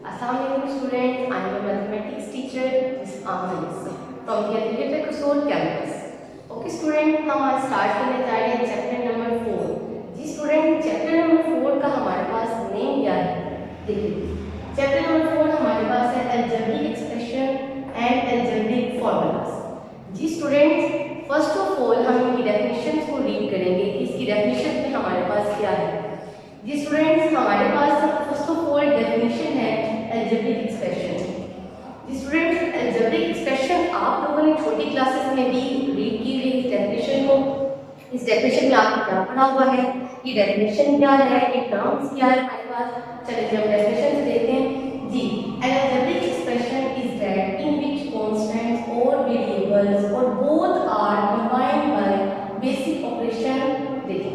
Assalamu alaikum students, I am a mathematics teacher Ms. Amna from the Affiliated Kasol campus. Okay student, हम आज start करने जा रहे हैं चैप्टर नंबर 4। जी student, chapter number 4 का हमारे पास नेम क्या है? देखिए, चैप्टर नंबर 4 हमारे पास है algebraic expression and algebraic formulas. जी स्टूडेंट्स, फर्स्ट ऑफ ऑल हम इनकी डेफिनेशन को रीड करेंगे। इसकी डेफिनेशन में हमारे पास क्या है? जी स्टूडेंट्स, हमारे पास फर्स्ट ऑफ ऑल डेफिनेशन है अलजेब्रिक एक्सप्रेशन। जी स्टूडेंट्स, अलजेब्रिक एक्सप्रेशन आप लोगों ने छोटी क्लासेस में भी रीड की हुई इस डेफिनेशन को। इस डेफिनेशन में आपको क्या पढ़ा हुआ है, ये डेफिनेशन क्या है, ये टर्म्स क्या है हमारे पास। चलिए हम डेफिनेशन से देखते हैं। जी, an algebraic expression is that in which constants और वेरिएबल्स और both are combined by basic operation. देखिए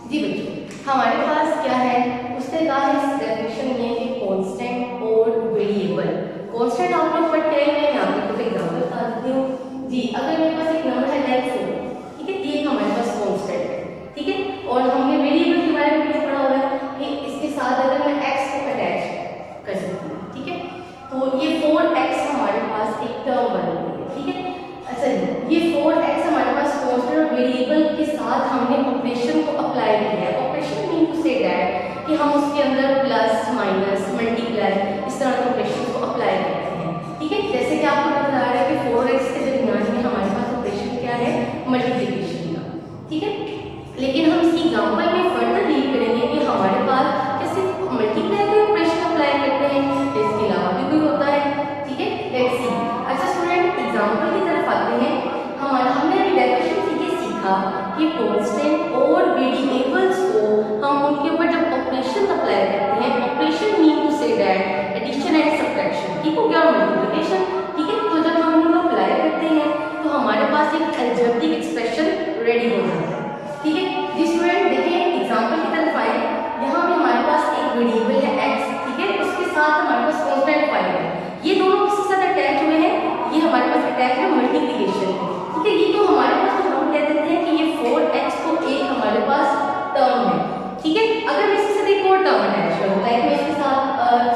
जी बच्चों, हमारे पास क्या है, उसने कहा है इस डेफिनेशन में कि कांस्टेंट और वेरिएबल। कांस्टेंट आप लोग पढ़ते हैं, मैं यहाँ पे कुछ एग्जांपल बता देती हूँ। जी, अगर मेरे पास एक नंबर है लाइक 4, ठीक है, ये हमारे पास कांस्टेंट है, ठीक है, और हमने वेरिएबल के बारे में भी पढ़ा हुआ है कि इसके साथ अगर मैं x को अटैच कर सकती हूँ, ठीक है, तो ये 4x हमारे पास एक टर्म बन गई है, ठीक है। अच्छा, ये 4x हमारे पास कांस्टेंट और वेरिएबल के साथ हमने ऑपरेशन को अप्लाई किया है। Operation mean to say that कि हम उसके अंदर प्लस माइनस मल्टीप्लाई इस तरह के ऑपरेशन को अप्लाई करते हैं, ठीक है। जैसे कि आपको बता रहा है कि 4x के दरमियान में हमारे पास ऑपरेशन क्या है, मल्टीप्लिकेशन का, ठीक है। लेकिन हम इसी एग्जांपल में फर्दर रीड करेंगे कि हमारे पास जैसे मल्टीप्लाई के ऑपरेशन अप्लाई करते हैं, इसके अलावा भी कोई होता है, ठीक है। Let's see. अच्छा स्टूडेंट, एग्जांपल की तरफ आते हैं। हमने अभी डेफिनेशन से ये सीखा कि कांस्टेंट और वेरिएबल्स को हम उनके ऊपर जब ऑपरेशन अप्लाई करते हैं, operation mean to say that addition and subtraction, ठीक हो गया, मल्टीप्लिकेशन, ठीक है। तो जब हम उनको अप्लाई करते हैं तो हमारे पास एक अलजेब्रिक एक्सप्रेशन रेडी हो जाता है, ठीक है। जी स्टूडेंट, देखिए एग्जांपल की तरफ आए। यहाँ पे हमारे पास एक वेरिएबल है x, ठीक है, उसके साथ हमारे पास कांस्टेंट 5 है। ये दोनों किसके साथ अटैच हुए हैं? ये हमारे पास अटैच है मल्टीप्लिकेशन, ठीक है। ये तो हमारे पास हम कह देते हैं कि ये 4x को एक हमारे पास टर्म है, ठीक है। अगर मैं इसके साथ एक और टर्म अटैच करूँ, लाइक मैं इसके साथ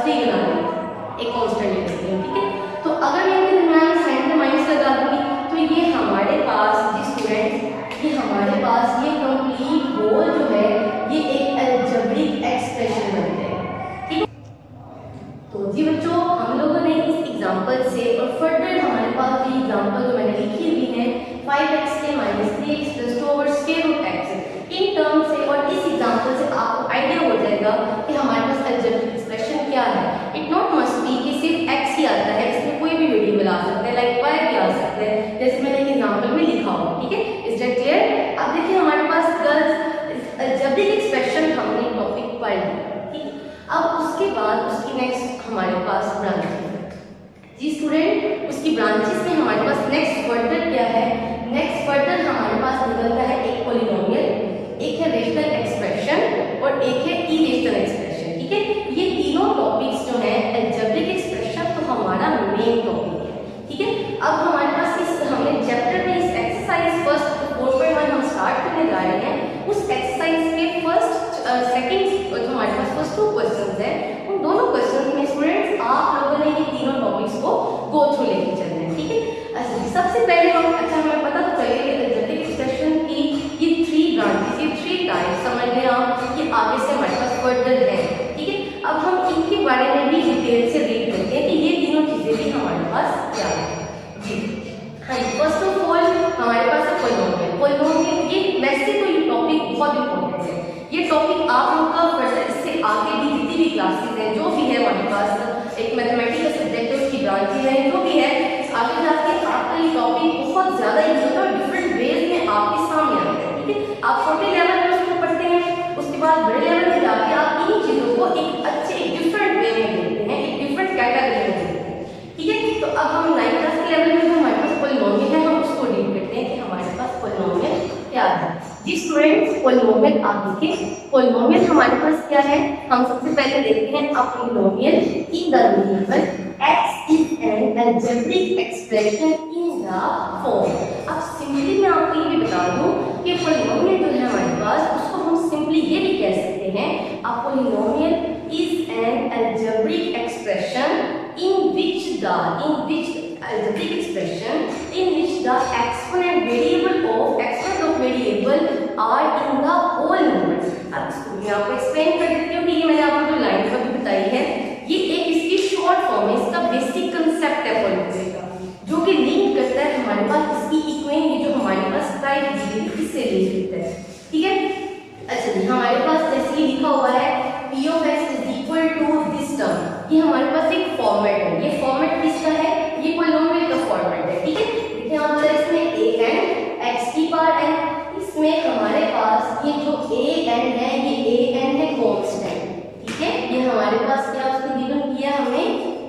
3 बना लूँ, एक कांस्टेंट ले लेती हूँ, ठीक है। तो अगर मैं इनके दरमियान साइन में माइनस लगा दूंगी तो ये हमारे पास, जी स्टूडेंट्स, ये हमारे पास ये कंप्लीट होल जो है ये एक अलजेब्रिक एक्सप्रेशन बन जाएगा, ठीक है। तो जी बच्चों, हम लोगों ने इस एग्जांपल से और फर्दर हमारे पास ये एग्जांपल जो मैंने लिखी हुई है 5x के -3x + 2 over square root x, इन टर्म से और इस एग्जांपल से आपको आइडिया हो जाएगा कि हमारे पास अलजेब्रिक एक्सप्रेशन क्या है। इट नॉट मस्ट बी कि सिर्फ x ही आता है, इसमें कोई भी वेरिएबल आ सकता है, लाइक y भी आ सकता है, जैसे मैंने एक एग्जांपल में लिखा हो, ठीक है। Is that clear? अब देखिए हमारे पास गर्ल्स अलजेब्रिक एक्सप्रेशन हमने टॉपिक पढ़ लिया, ठीक है। अब उसके बाद उसकी नेक्स्ट हमारे पास ब्रांचेस है। जी स्टूडेंट, उसकी ब्रांचेस में हमारे पास नेक्स्ट फर्दर क्या है? नेक्स्ट फर्दर हमारे पास निकलता है एक पॉलिनोमियल, एक है रेशनल एक्सप्रेशन और एक है इरेशनल एक्सप्रेशन, ठीक है। ये तीनों टॉपिक्स जो है अलजेब्रिक एक्सप्रेशन तो हमारा मेन टॉपिक है, ठीक है। अब हमारे पास इस हमने चैप्टर में इस एक्सरसाइज फर्स्ट 4.1 हम स्टार्ट करने जा रहे हैं। उस एक्सरसाइज के फर्स्ट सेकंड जो हमारे पास फर्स्ट 2 क्वेश्चंस है, उन दोनों क्वेश्चंस में स्टूडेंट्स आप लोगों ने ये तीनों टॉपिक्स को गो थ्रू लेके चलना है, ठीक है। अच्छा, सबसे पहले हम, अच्छा हमें पता तो चलिए अलजेब्रिक एक्सप्रेशन की ये 3 ब्रांचेस, ये 3 टाइप्स समझ लें आप, ये आगे से हमारे पास फर्दर है, ठीक है। अब हम इनके बारे में भी डिटेल से रीड करते हैं कि ये तीनों चीजें भी हमारे पास क्या है। जी हाँ, फर्स्ट ऑफ ऑल हमारे पास है पॉलिनोमियल। पॉलिनोमियल ये वैसे तो ये टॉपिक बहुत इंपॉर्टेंट है, ये टॉपिक आप लोग का फर्दर इससे आगे भी जितनी भी क्लासेस हैं, जो भी है हमारे पास एक मैथमेटिकल सब्जेक्ट है, उसकी ब्रांचेज है, जो भी है, आगे जाके आपका ये टॉपिक बहुत ज्यादा यूज होता है और डिफरेंट वेज में आपके सामने आता है, ठीक है। आप छोटे लेवल में उसको पढ़ते हैं, उसके बाद बड़े लेवल में जाके आप इन चीजों को एक अच्छे एक डिफरेंट वे में देखते हैं, एक डिफरेंट कैटेगरी में देखते हैं, ठीक है। तो अब हम 9th क्लास के लेवल में जो हमारे पास पॉलिनोमियल है, हम उसको डील करते हैं कि हमारे पास पॉलिनोमियल क्या है। जी स्टूडेंट्स, पॉलिनोमियल आगे के पॉलिनोमियल हमारे पास क्या है, हम सबसे पहले देखते हैं a polynomial in the variable x is an algebraic expression in the form. अब सिंपली मैं आपको ये भी बता दूं कि पॉलिनोमियल जो है हमारे पास, उसको हम सिंपली ये भी कह सकते हैं a polynomial is an algebraic expression the algebraic expression in which the exponent of variable are in the whole numbers। अब इसको मैं आपको एक्सप्लेन कर देती हूँ कि ये मैंने आपको जो लाइन अभी बताई है ये एक इसकी शॉर्ट फॉर्म है, इसका बेसिक कंसेप्ट है पॉलिनोमियल का, जो कि लिंक करता है हमारे पास इसकी इक्वेशन, ये जो हमारे पास टाइप दी है इससे लिंक करता है, ठीक है। अच्छा जी, हमारे पास जैसे लिखा हुआ है p of x is equal to this term, ये हमारे पास एक फॉर्मेट है, ये फॉर्मेट किसका है, ये पॉलिनोमियल का फॉर्मेट है, ठीक है। देखिए यहाँ पर इसमें a n x की पावर n, इसमें हमारे पास ये जो a n है ये a n है कांस्टेंट, ठीक है। ये हमारे पास क्या उसको गिवन किया हमने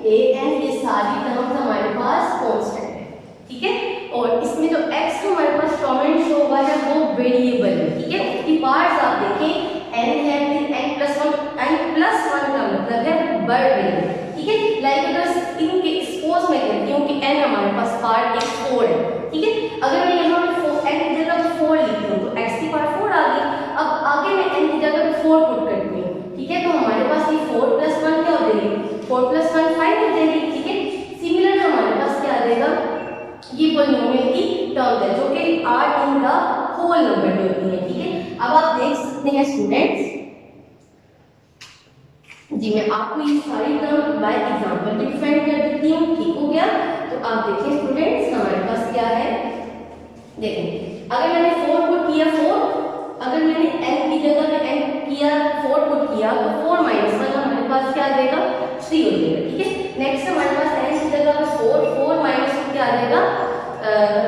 a n, ये सारी टर्म्स हमारे पास कांस्टेंट है, ठीक है। और इसमें जो x हमारे पास टर्म शो हुआ है वो वेरिएबल है, ठीक है। उसकी पार्ट्स आप देखें n है, फिर n प्लस 1 का मतलब है बढ़ रही है, ठीक है। लाइक अगर इनके सपोज मैं कहती हूँ कि n हमारे पास पार्ट एक 4 है, ठीक है। अगर मैं यहाँ पे n की जगह 4 लिखती हूँ तो x की पावर 4 आ गई। अब आगे मैं n की जगह 4 पुट करती हूँ, ठीक है। तो हमारे पास ये 4 प्लस 1 क्या हो जाएगी, 4 प्लस 1 5 हो जाएगी, ठीक है। सिमिलर हमारे पास क्या आ जाएगा, ये पॉलिनोमियल की टर्म है जो कि are in the whole number में होती है, ठीक है। अब आप देख सकते हैं स्टूडेंट्स जी, मैं आपको ये सारी टर्म बाय एग्जांपल भी डिफाइन कर देती हूँ, ठीक हो गया। तो आप देखिए स्टूडेंट्स हमारे पास क्या है, देखें अगर मैंने 4 पुट किया 4, अगर मैंने n की जगह में n किया 4 पुट किया तो 4 माइनस 1 हमारे पास क्या आ जाएगा 3 हो जाएगा, ठीक है। नेक्स्ट हमारे पास n की जगह में 4 माइनस 2 क्या आ जाएगा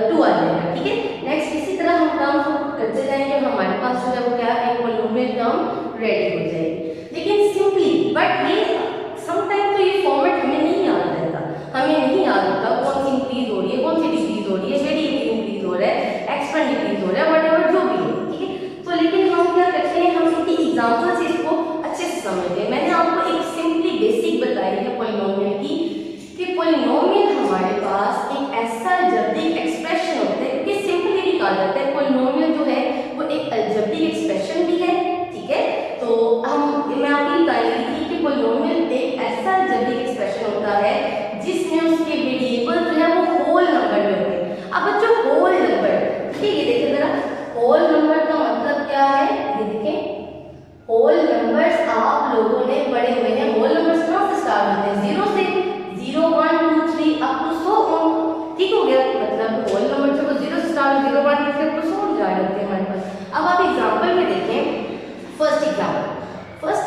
2 आ जाएगा, ठीक है। नेक्स्ट इसी तरह हम टर्म करते जाएंगे, हमारे पास जो है वो क्या एक पॉलिनोमियल टर्म रेडी हो जाएगी। लेकिन सिंपली बट ये समटाइम तो ये फॉर्मेट हमें नहीं याद रहता, हमें नहीं याद होता कौन सी इंक्रीज हो रही है कौन सी डिक्रीज हो रही है, वेरिएबल इंक्रीज हो रहा है एक्सपेंड डिक्रीज हो रहा है, व्हाटएवर जो भी है, ठीक है। तो लेकिन हम क्या करते हैं, हम इनकी एग्जांपल से इसको अच्छे से समझते हैं। मैंने आपको एक सिंपली बेसिक बताई है पॉलिनोमियल की कि पॉलिनोमियल हमारे पास एक ऐसा अलजेब्रिक एक्सप्रेशन होता है, क्योंकि सिंपली भी कहा जाता है पॉलिनोमियल जो है वो एक अलजेब्रिक एक्सप्रेशन भी है, ठीक है। तो मैं आपको बताई थी कि पॉलिनोमियल एक ऐसा अलजेब्रिक एक्सप्रेशन होता है जिसमें उसके वेरिएबल जो है वो होल नंबर में होते हैं। अब बच्चों होल नंबर, ठीक है, ये देखिए जरा होल नंबर का मतलब क्या है, ये देखें होल नंबर्स आप लोगों ने पढ़े हुए हैं। होल नंबर्स कहाँ से स्टार्ट होते हैं, 0 से, 0 1 2 3 अप टू 100, ठीक हो गया। मतलब होल नंबर जो 0 से स्टार्ट 0 1 2 3 अप टू 100 जा रहे हैं हमारे पास। अब आप एग्जांपल में देखें, फर्स्ट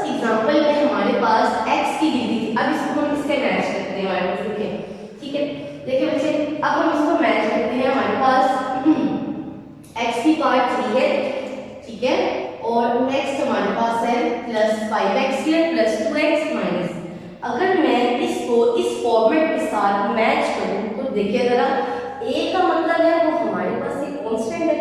एग्जांपल में हमारे पास x की डिग्री थी। अब इसको हम इससे मैच करते हैं हमारे पास, ठीक है। देखिए बच्चे अब हम इसको मैच करते हैं, हमारे पास x की पावर 3 है, ठीक है। और नेक्स्ट हमारे पास है plus 5x plus 2x minus. अगर मैं इसको इस फॉर्मेट के साथ मैच करूं तो देखिए जरा a का मतलब है वो हमारे पास एक कांस्टेंट है,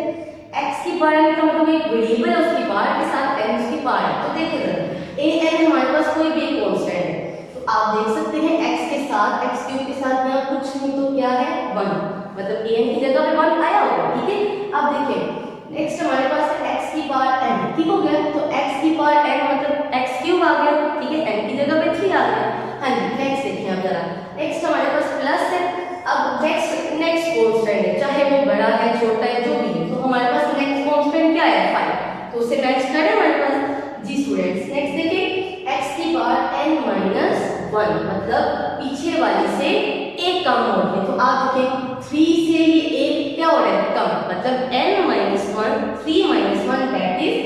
x की पावर का मतलब एक वेरिएबल है उसकी पावर के साथ n उसकी पावर। तो देखिए जरा a n हमारे पास कोई भी एक कांस्टेंट है, तो आप देख सकते हैं x के साथ x क्यूब के साथ यहाँ कुछ नहीं तो क्या है 1, मतलब a n की जगह पे 1 आया होगा, ठीक है। अब देखिए नेक्स्ट हमारे पास है x की पावर n, ठीक हो गया। तो x की पावर n मतलब x क्यूब आ गया, ठीक है, n की जगह पे 3 आ गया। हाँ जी, नेक्स्ट देखिए आप जरा, नेक्स्ट हमारे पास प्लस है। अब नेक्स्ट कांस्टेंट है, चाहे वो बड़ा है छोटा है जो भी है, तो हमारे पास नेक्स्ट कांस्टेंट क्या है 5, तो उसे मैच करें हमारे पास जी स्टूडेंट्स। नेक्स्ट देखिए x की पावर n माइनस 1 मतलब पीछे वाली से एक कम हो रही है, तो आप देखें 3 से ये एक क्या हो रहा है कम, मतलब n minus 1 3 minus 1 that is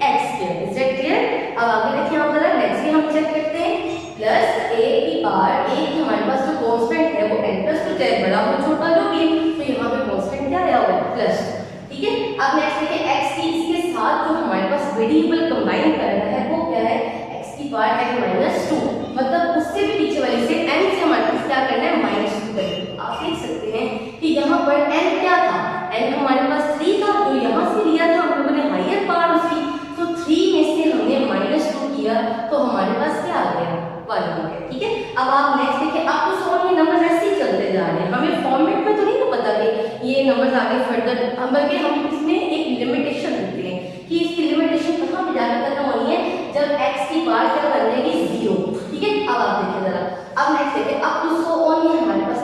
x square. Is that clear. अब आगे देखिए हम जरा नेक्स्ट भी हम चेक करते हैं, प्लस a की पावर a की हमारे पास जो कांस्टेंट है वो n प्लस 2 चाहे बड़ा हो छोटा जो भी, तो यहाँ पे कांस्टेंट क्या आया हुआ है प्लस, ठीक है। अब नेक्स्ट देखिए x की इसके साथ जो हमारे पास वेरिएबल कंबाइन कर रहा है वो क्या है x की पावर n माइनस 2, मतलब उससे भी पीछे वाली से n से हमारे पास क्या करना है माइनस 2 करना। आप देख सकते हैं कि यहाँ पर n क्या था, n हमारे पास 3 था, तो यहाँ से लिया था हम लोगों ने हायर पावर उसकी, तो 3 में से हमने माइनस 2 किया तो हमारे पास क्या आ गया 1 आ गया, ठीक है। अब आप नेक्स्ट देखिए आप तो सॉल्व ये नंबर ऐसे ही चलते जा रहे हैं, हमें फॉर्मेट में तो नहीं ना पता कि ये नंबर्स आगे फर्दर, बल्कि हम इसमें एक लिमिटेशन देते हैं कि इसकी लिमिटेशन कहाँ पे जाकर खत्म होनी है, जब x की पावर क्या बन जाएगी 0, ठीक है। अब आप देखिए जरा, अब नेक्स्ट देखिए अप टू 100 ये हमारे पास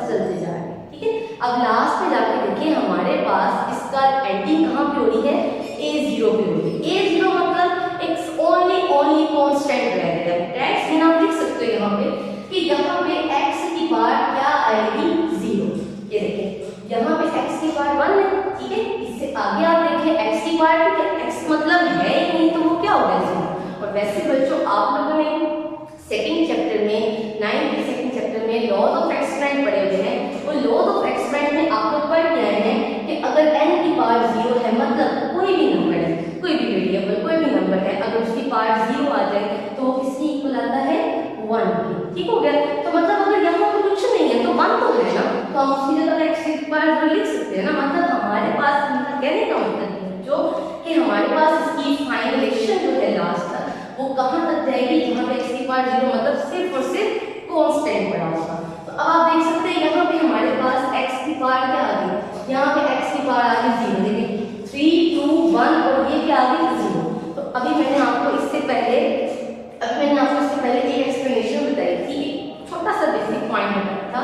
वैसे बच्चों आप लोगों ने सेकंड चैप्टर में 9th के सेकंड चैप्टर में लॉज ऑफ एक्सपेरिमेंट पढ़े हुए हैं। वो लॉज ऑफ एक्सपेरिमेंट में आप लोग पढ़ के आए हैं कि अगर n की पावर 0 है, मतलब कोई भी नंबर है, कोई भी वेरिएबल, कोई भी नंबर है, अगर उसकी पावर 0 आ जाए तो वो किसकी इक्वल आता है 1 की। ठीक हो गया। तो मतलब अगर यहाँ पर कुछ नहीं है तो 1 तो है ना, तो हम उसकी जगह x की पावर 0 लिख सकते हैं ना। मतलब हमारे पास, मतलब कहने का मतलब जो कि हमारे पास इसकी फाइनलाइजेशन जो है लास्ट तक वो कहाँ तक जाएगी, जहाँ पे x की पावर 0 मतलब सिर्फ और सिर्फ कांस्टेंट पड़ा होगा। तो अब आप देख सकते हैं यहाँ पे हमारे पास x की पावर क्या आ गई, यहाँ पे x की पावर आ गई 0, देखिए 3 2 1 और ये क्या आ गई 0। तो अभी मैंने आपको इससे पहले एक एक्सप्लेनेशन बताई थी, छोटा सा बेसिक पॉइंट बताया था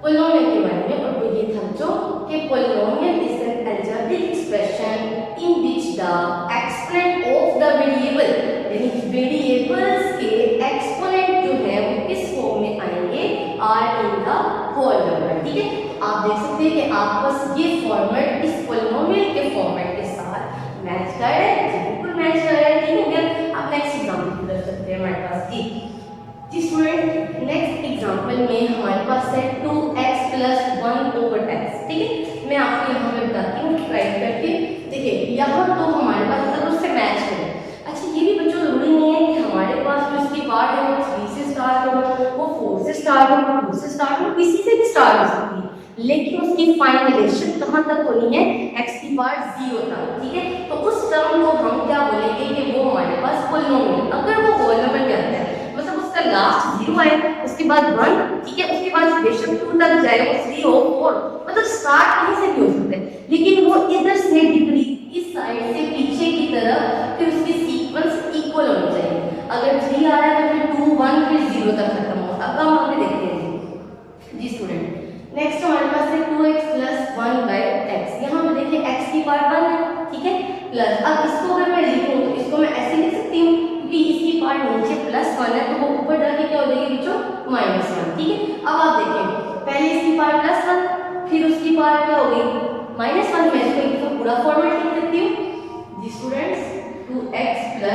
पोलिनोमियल के बारे में, और वो ये था जो कि polynomial is an algebraic expression in which the exponent of the variable, यानी वेरिएबल्स के एक्सपोनेंट जो है वो किस फॉर्म में आएंगे, are in the whole number. ठीक है, आप देख सकते हैं कि आपस ये फॉर्मेट इस पोलिनोमियल के फॉर्मेट के साथ मैच कर रहा है, बिल्कुल मैच कर रहा है। ठीक हो गया। अब नेक्स्ट एग्जांपल की तरफ चलते हैं हमारे पास। जी स्टूडेंट, नेक्स्ट एग्जांपल में हमारे पास है 2x + 1/x। ठीक है, मैं आपको यहाँ पे बताती हूँ राइट करके। देखिए यहाँ तो हमारे पास मतलब उससे मैच करें। अच्छा ये भी बच्चों जरूरी नहीं है कि हमारे पास जो इसकी पार्ट है वो 3 से स्टार्ट हो, वो 4 से स्टार्ट हो, 2 से स्टार्ट हो, किसी से भी स्टार्ट हो सकती है, लेकिन उसकी फाइनलाइजेशन कहाँ तक होनी है, x की पावर 0 तक। ठीक है, तो उस टर्म को हम क्या बोलेंगे कि वो हमारे पास पोलिनोमियल, अगर वो होल नंबर के अंदर है, मतलब उसका लास्ट 0 है, उसके बाद 1, ठीक है, उसके बाद बेशक 2 तक जाए, वो 3 हो 4, मतलब स्टार्ट कहीं से भी हो सकता है, लेकिन वो इधर से डिक्रीज इस साइड से पीछे की तरफ, फिर उसकी सीक्वेंस इक्वल होनी चाहिए। अगर 3 आ रहा है तो फिर 2 1 फिर 0 तक खत्म हो। अब हम आगे देखते हैं जी स्टूडेंट। नेक्स्ट हमारे पास है 2x + 1/x। यहाँ पे देखिए x की पावर 1 है, ठीक है, प्लस, अब इसको अगर मैं लिखूं तो इसको मैं ऐसे लिख सकती हूँ क्योंकि इसकी पावर नीचे +1 है, तो वो ऊपर जाके क्या हो जाएगी बच्चों -1। ठीक है, अब आप देखिए पहले इसकी पावर +1, फिर उसकी पावर क्या हो गई -1, मैं इसको पूरा फॉर्मेट लिख देती हूँ जी स्टूडेंट्स, 2x +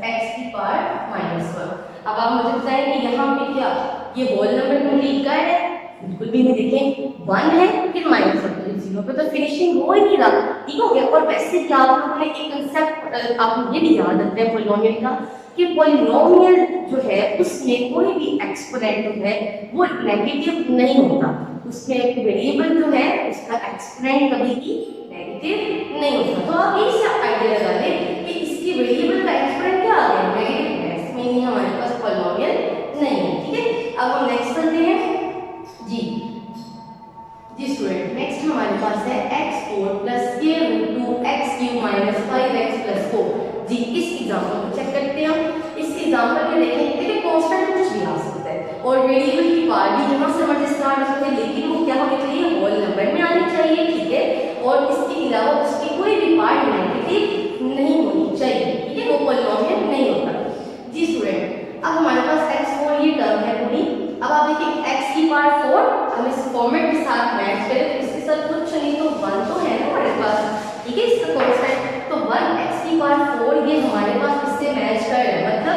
x की पावर -1। अब आप मुझे बताएं कि यहाँ पे क्या ये होल नंबर कंप्लीट का है, बिल्कुल भी नहीं। देखें 1 है फिर -1, 0 पे तो फिनिशिंग हो ही नहीं रहा। ठीक हो गया। और वैसे क्या आप लोगों ने एक कंसेप्ट आप ये भी याद रखते हैं पोलिनोमियल का, कि पोलिनोमियल जो है उसमें कोई भी एक्सपोनेंट है वो नेगेटिव नहीं होता, उसमें एक वेरिएबल जो है उसका एक्सपोनेंट कभी भी नेगेटिव नहीं होता। तो आप यही से आइडिया लगा लें कि इसकी वेरिएबल का एक्सपोनेंट क्या आ गया, नेगेटिव है, इसमें ही हमारे पास पोलिनोमियल नहीं है। ठीक है, अब हम नेक्स्ट चलते हैं जी स्टूडेंट। नेक्स्ट हमारे पास है x4 + k√2x³ - 5x + 4। जी इस एग्जांपल को चेक करते हैं हम। इस एग्जांपल में देखिए कांस्टेंट कुछ भी आ सकता है और वेरिएबल की पावर भी जहां से मर्जी स्टार्ट हो सकती है, लेकिन वो क्या होनी चाहिए, होल नंबर में आनी चाहिए। ठीक है, और इसके अलावा उसकी कोई भी पार्ट नेगेटिव नहीं होनी चाहिए। ठीक है, वो पोलिनोमियल नहीं होता जी स्टूडेंट। अब हमारे पास x4 ये टर्म है पूरी। अब आप देखिए x की पावर 4, हम इस फॉर्मेट के साथ मैच करें तो इसके साथ कुछ नहीं तो 1 तो है ना हमारे पास। ठीक है, इसका कांस्टेंट तो 1x की पावर 4 ये हमारे पास इससे मैच कर रहा है, मतलब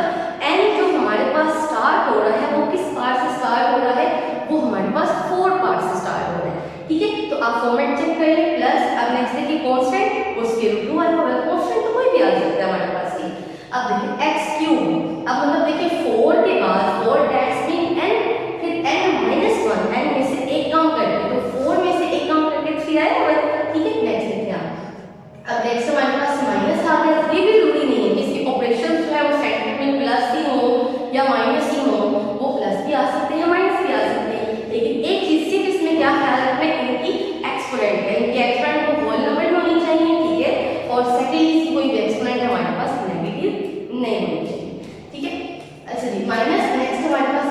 n जो हमारे पास स्टार्ट हो रहा है वो किस पार्ट से स्टार्ट हो रहा है, वो हमारे पास 4 पार्ट से स्टार्ट हो रहा है। ठीक है, तो आप फॉर्मेट चेक कर लें। प्लस अब नेक्स्ट देखिए कांस्टेंट, उसके रूट 2 आएगा, कांस्टेंट तो कोई भी आ सकता है हमारे पास ही। अब देखिए x3, अब मतलब देखिए 4 के बाद 4 दैट्स मीन n, फिर n-1, n में से एक कम करके, तो 4 में से एक कम करके 3 आया हुआ। ठीक है, नेक्स्ट देखिए आप। अब नेक्स्ट हमारे पास माइनस आ गया। ये भी जरूरी नहीं है कि इसके ऑपरेशन जो है वो सेगमेंट में प्लस ही हो या माइनस ही हो, वो प्लस भी आ सकते हैं माइनस भी आ सकते हैं, लेकिन एक चीज सिर्फ इसमें क्या ख्याल रखना है, इनकी एक्सपोनेंट है, इनकी एक्सपोनेंट को होल नंबर में होनी चाहिए। ठीक है, और सेकेंडली इसकी कोई भी एक्सपोनेंट हमारे पास नेगेटिव नहीं होनी चाहिए। ठीक है, अच्छा जी माइनस। नेक्स्ट हमारे पास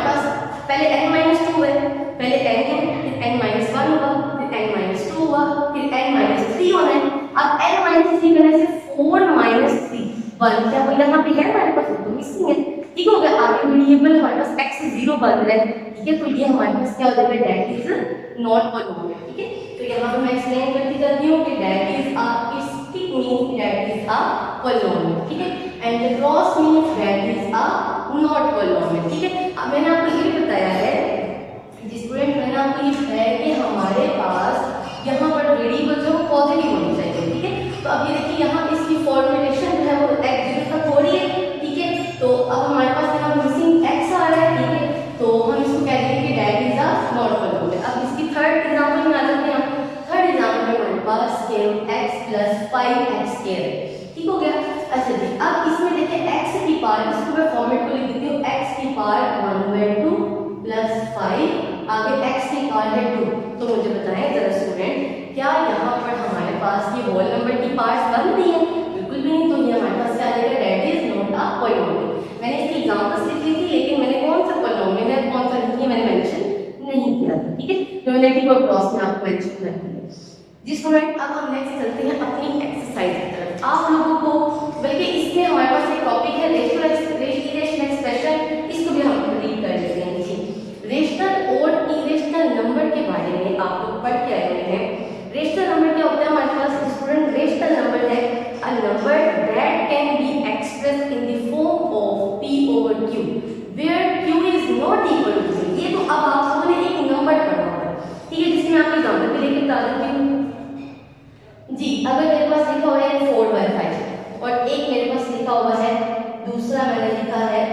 पास पहले n-2 है, पहले n है, फिर n-1 हुआ, फिर n-2 हुआ, फिर n-3 होना है। अब n-3 करने से 4 - 3 1 क्या वो यहाँ पे है हमारे पास, तो मिसिंग है। ठीक हो गया। आगे वेरिएबल हमारे पास x 0 बन रहा है, ठीक है, तो ये हमारे पास क्या हो जाएगा, दैट इज नॉट पॉलिनोमियल। ठीक है, तो यहाँ पे मैं एक्सप्लेन करती जाती हूँ कि that is a stick means that is a polynomial. ठीक है, and the cross means that is a not polynomial. ठीक है, अब मैंने आपको ये बताया है स्टूडेंट, मैंने आपको ये बताया कि हमारे पास यहाँ पर वेरिएबल जो पॉजिटिव होनी चाहिए। ठीक है, तो अब ये देखिए यहाँ इसकी फॉर्मुलेशन जो है वो x0 तक हो रही है। ठीक है, तो अब हमारे पास यहाँ मिसिंग x आ रहा है। ठीक है, तो हम इसको कह देंगे कि that is a not polynomial. अब इसकी थर्ड एग्जांपल में आ जाते हैं। थर्ड एग्जांपल में हमारे पास x + 5x²। ठीक हो गया। अच्छा जी, अब इसमें देखिए x की पावर, इसको मैं फॉर्मेट को लिख देती हूँ, x की पावर 1/2 + 5, आगे x की पावर है 2। तो मुझे बताएं जरा स्टूडेंट, क्या यहाँ पर हमारे पास ये होल नंबर की पार्ट्स बन रही है? बिल्कुल भी नहीं। तो ये हमारे पास क्या आ जाएगा, that is not a polynomial. मैंने इसकी एग्जांपल्स लिख ली थी, लेकिन मैंने कौन सा पॉलिनोमियल है कौन सा नहीं मैंने मेंशन नहीं किया था। ठीक है, यूनिटी और क्रॉस में आपको मेंशन कर दिया। जी स्टूडेंट, अब हम नेक्स्ट चलते हैं अपनी एक्सरसाइज की तरफ। आप लोगों को बल्कि इसमें हमारे पास एक टॉपिक है रेशनल एक्सप्रेशन, इसको भी हम रीड कर लेते हैं। रेशनल और इरेशनल नंबर के बारे में आप लोग पढ़ के आए हैं। रेशनल नंबर क्या होता है हमारे पास स्टूडेंट? रेशनल नंबर है a number that can be expressed in the form of p/q where q is not equal to 0। ये तो अब आप लोगों ने एक नंबर पढ़ा होगा। ठीक है, जिसमें आपको एग्जांपल भी लेके बता देती हूँ जी। अगर मेरे पास लिखा हुआ है 4/5 और एक मेरे पास लिखा हुआ है, दूसरा मैंने लिखा है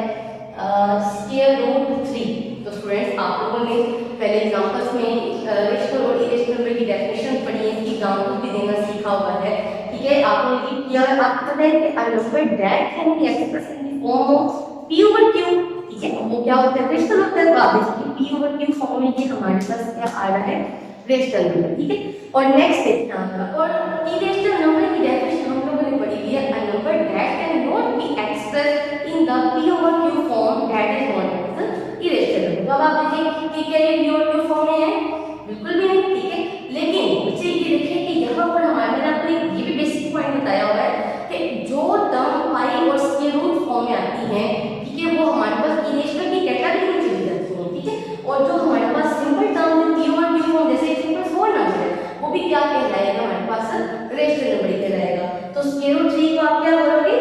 √3। तो स्टूडेंट्स, आप लोगों ने पहले एग्जांपल्स में रेशनल और इरेशनल नंबर की डेफिनेशन पढ़ी है, इसकी एग्जांपल भी देना सीखा हुआ है। ठीक है, आपने ये किया, आपको पता है कि अ number that can be expressed in the form of p/q। ठीक है, वो क्या होता है, रेशनल होता है। तो आप इसकी p/q फॉर्म में ये हमारे पास क्या आ रहा है, रेशनल नंबर। ठीक है, और नेक्स्ट देखते हैं और इरेशनल नंबर की डेफिनेशन हम लोगों ने पढ़ी है, a number that can not be expressed in the p/q form that is not irrational number. तो अब आप देखिए कि क्या ये p/q फॉर्म में है? बिल्कुल भी नहीं। ठीक है, लेकिन बच्चे ये देखिए कि यहाँ पर हमारे मैंने आपको ये भी बेसिक पॉइंट बताया हुआ है कि जो टर्म पाई और स्क्वायर रूट फॉर्म में आती है, ठीक है, वो हमारे पास इरेशनल की कैटेगरी में चली जाती है। ठीक है, और जो हमारे पास सिंपल टर्म है p/q फॉर्म, जैसे सिंपल फोर नंबर है, वो भी क्या कहलाएगा हमारे पास, रेशनल नंबर ही कहलाएगा। तो √3 को आप क्या बोलोगे,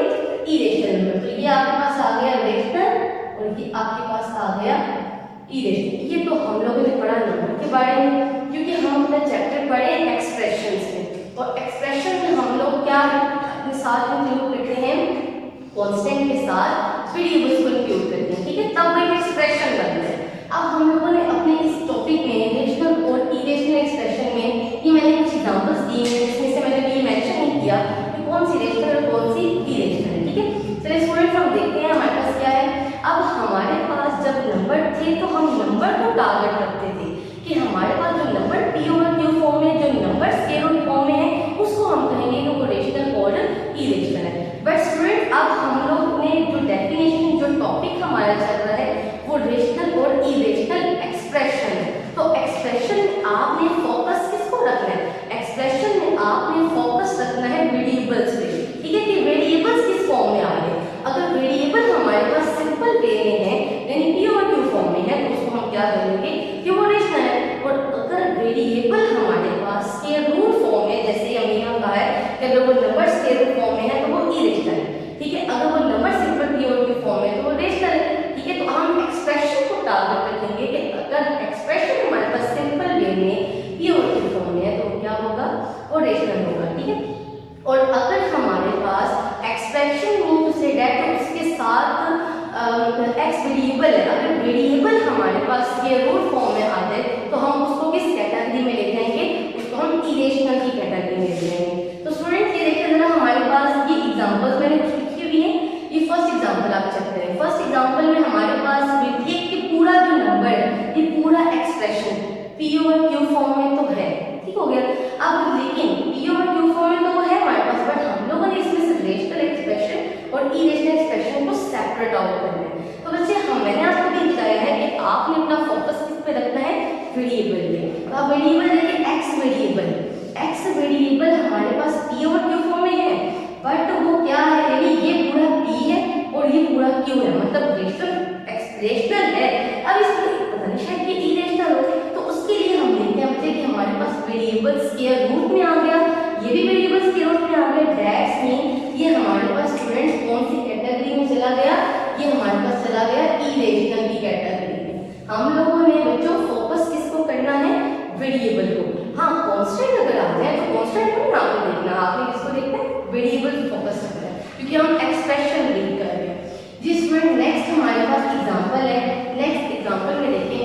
इरेशनल नंबर। तो ये आपके पास आ गया रेशनल और ये आपके पास आ गया इरेशनल। ये तो हम लोगों ने पढ़ा नंबर के बारे में, क्योंकि हम अपना चैप्टर पढ़े एक्सप्रेशंस में, और एक्सप्रेशन में हम लोग क्या अपने साथ इंक्लूड करते हैं, कांस्टेंट के साथ वेरिएबल्स को इंक्लूड करते हैं। ठीक है, तब वो एक एक्सप्रेशन बनता है। अब हम लोगों ने अपने इस टॉपिक में रेशनल और इरेशनल एक्सप्रेशन में ये मैंने कुछ एग्जांपल्स दिए हैं, जिसमें से मैंने ये मेंशन नहीं किया कि कौन सी रेशनल और कौन सी इरेशनल। ठीक है, चलिए स्टूडेंट्स, हम देखते हैं हमारे पास क्या है। अब हमारे पास जब नंबर थे तो हम नंबर को टारगेट करते थे कि हमारे पास जो नंबर p/q फॉर्म में, जो नंबर स्क्वायर रूट फॉर्म में है, उसको हम कहेंगे कि वो रेशनल और इरेशनल है। बट स्टूडेंट, अब हम लोग ने जो डेफिनेशन, जो टॉपिक हमारा चल रहा है, वो रेशनल और इरेशनल एक्सप्रेशन है। तो एक्सप्रेशन में आपने फोकस किसको रखना है? एक्सप्रेशन में आपने फोकस रखना है वेरिएबल्स पे। ठीक है, कि वेरिएबल्स किस फॉर्म में आ रहे हैं। अगर वेरिएबल हमारे पास सिंपल वे में है, यानी p/q फॉर्म में है, तो उसको हम क्या करेंगे कि वो रेशनल है। और अगर वेरिएबल हमारे पास स्क्वायर रूट फॉर्म में, जैसे हमने यहाँ कहा है कि अगर वो नंबर स्क्वायर रूट फॉर्म में है तो वो इरेशनल है। ठीक है, अगर वो नंबर सिंपल p/q फॉर्म में है तो वो रेशनल है। ठीक है, तो हम एक्सप्रेशन को टारगेट रखेंगे कि अगर एक्सप्रेशन हमारे पास सिंपल वे में p/q फॉर्म में है तो क्या होगा, वो रेशनल होगा। ठीक है, और अगर हमारे पास expression mean to say that, तो उसके साथ एक्स वेरिएबल है, अगर वेरिएबल हमारे पास स्क्वायर रूट फॉर्म में आ जाए तो हम उसको किस कैटेगरी में ले जाएंगे, उसको हम इरेशनल की कैटेगरी में ले जाएंगे। तो स्टूडेंट्स, ये देखिए जरा, हमारे पास ये एग्जांपल्स मैंने कुछ लिखी हुई है। ये फर्स्ट एग्जांपल आप चेक करें। फर्स्ट एग्जांपल में हमारे पास देखिए कि पूरा जो नंबर है, ये पूरा एक्सप्रेशन p/q फॉर्म में तो है। ठीक हो गया। अब लेकिन p/q फॉर्म में तो वो है हमारे पास, बट हम लोगों ने इसमें से रेशनल एक्सप्रेशन और इरेशनल एक्सप्रेशन को सेपरेट आउट करना है। तो बच्चे, मैंने आपको भी बताया है कि हम लोगों ने बच्चों फोकस किसको करना है, वेरिएबल को। हाँ, कांस्टेंट अगर आ जाए तो कांस्टेंट को ना आपको देखना, आपने किसको देखना है, वेरिएबल फोकस करना है, क्योंकि हम एक्सप्रेशन रीड कर रहे हैं। जी स्टूडेंट, नेक्स्ट हमारे पास एग्जांपल है। नेक्स्ट एग्जांपल में देखें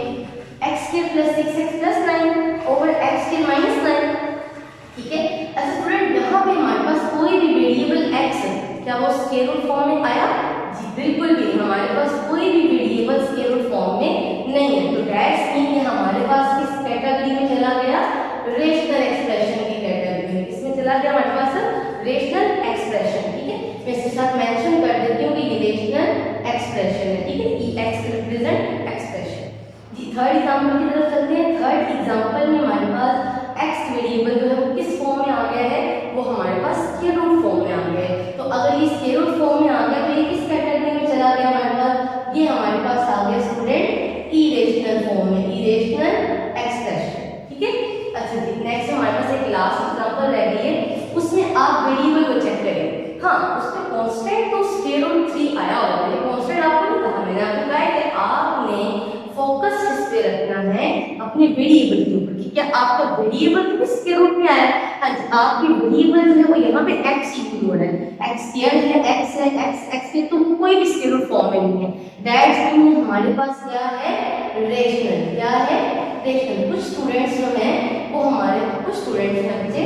x के plus 6x plus 9 over x के माइनस 9। ठीक है, अच्छा स्टूडेंट, यहाँ पे हमारे पास कोई भी वेरिएबल x है, क्या वो स्क्वायर रूट फॉर्म में आया? जी बिल्कुल भी, हमारे पास कोई भी वेरिएबल स्क्वायर रूट फॉर्म में नहीं है। तो दैट्स मीन ये हमारे पास किस कैटेगरी में चला गया, रेशनल एक्सप्रेशन की कैटेगरी में। किसमें चला गया हमारे पास, रेशनल एक्सप्रेशन। ठीक है, मैं इसके साथ मेंशन कर देती हूँ कि ये रेशनल एक्सप्रेशन है। ठीक है, ई एक्स रिप्रेजेंट एक्सप्रेशन। जी थर्ड एग्जांपल की तरफ चलते हैं। थर्ड एग्जांपल में हमारे पास एक्स वेरिएबल जो है वो किस फॉर्म में आ गया है, वो हमारे पास स्क्वायर रूट फॉर्म में आ गया है। तो अगर ये स्क्वायर रूट फॉर्म में आ गया तो ये किस कैटेगरी में चला गया हमारे पास, ये हमारे पास आ गया स्टूडेंट इरेशनल फॉर्म में, इरेशनल एक्सप्रेशन। ठीक है, अच्छा जी नेक्स्ट हमारे पास एक लास्ट एग्जांपल रह गई है, उसमें आप वेरिएबल को चेक करें। हाँ, उसमें कांस्टेंट तो स्क्वायर रूट 3 आया होगा, लेकिन कांस्टेंट आपको नहीं कहा, मैंने आपको कहा है कि आपने फोकस किस पे रखना है, अपने वेरिएबल के ऊपर। क्या आपका वेरिएबल तो स्क्वायर रूट में आया है, आपकी वेरिएबल जो है वो यहाँ पे x यूज हो रहा है, x स्क्वायर है, x है, x के तो कोई भी स्क्वायर रूट फॉर्म में नहीं है। दैट्स मीन हमारे पास क्या है, रेशनल। क्या है, रेशनल। कुछ स्टूडेंट्स जो हैं वो हमारे, कुछ स्टूडेंट्स हैं बच्चे,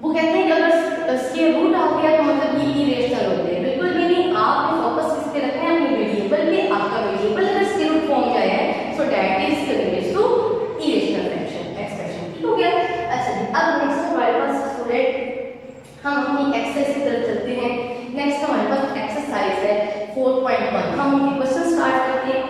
वो कहते हैं कि अगर स्क्वायर रूट आ गया तो मतलब ये इरेशनल होते हैं। बिल्कुल भी नहीं, आपने फोकस किस पे रखना है, अपने वेरिएबल पे। आपका वेरिएबल अगर स्क्वायर रूट फॉर्म में आया है so that is related to irrational expression. ठीक हो गया। अच्छा जी, अब नेक्स्ट हमारे पास स्टूडेंट हम अपनी एक्सरसाइज की तरफ चलते हैं। नेक्स्ट हमारे पास एक्सरसाइज है 4.1। हम उनके क्वेश्चन स्टार्ट करते हैं।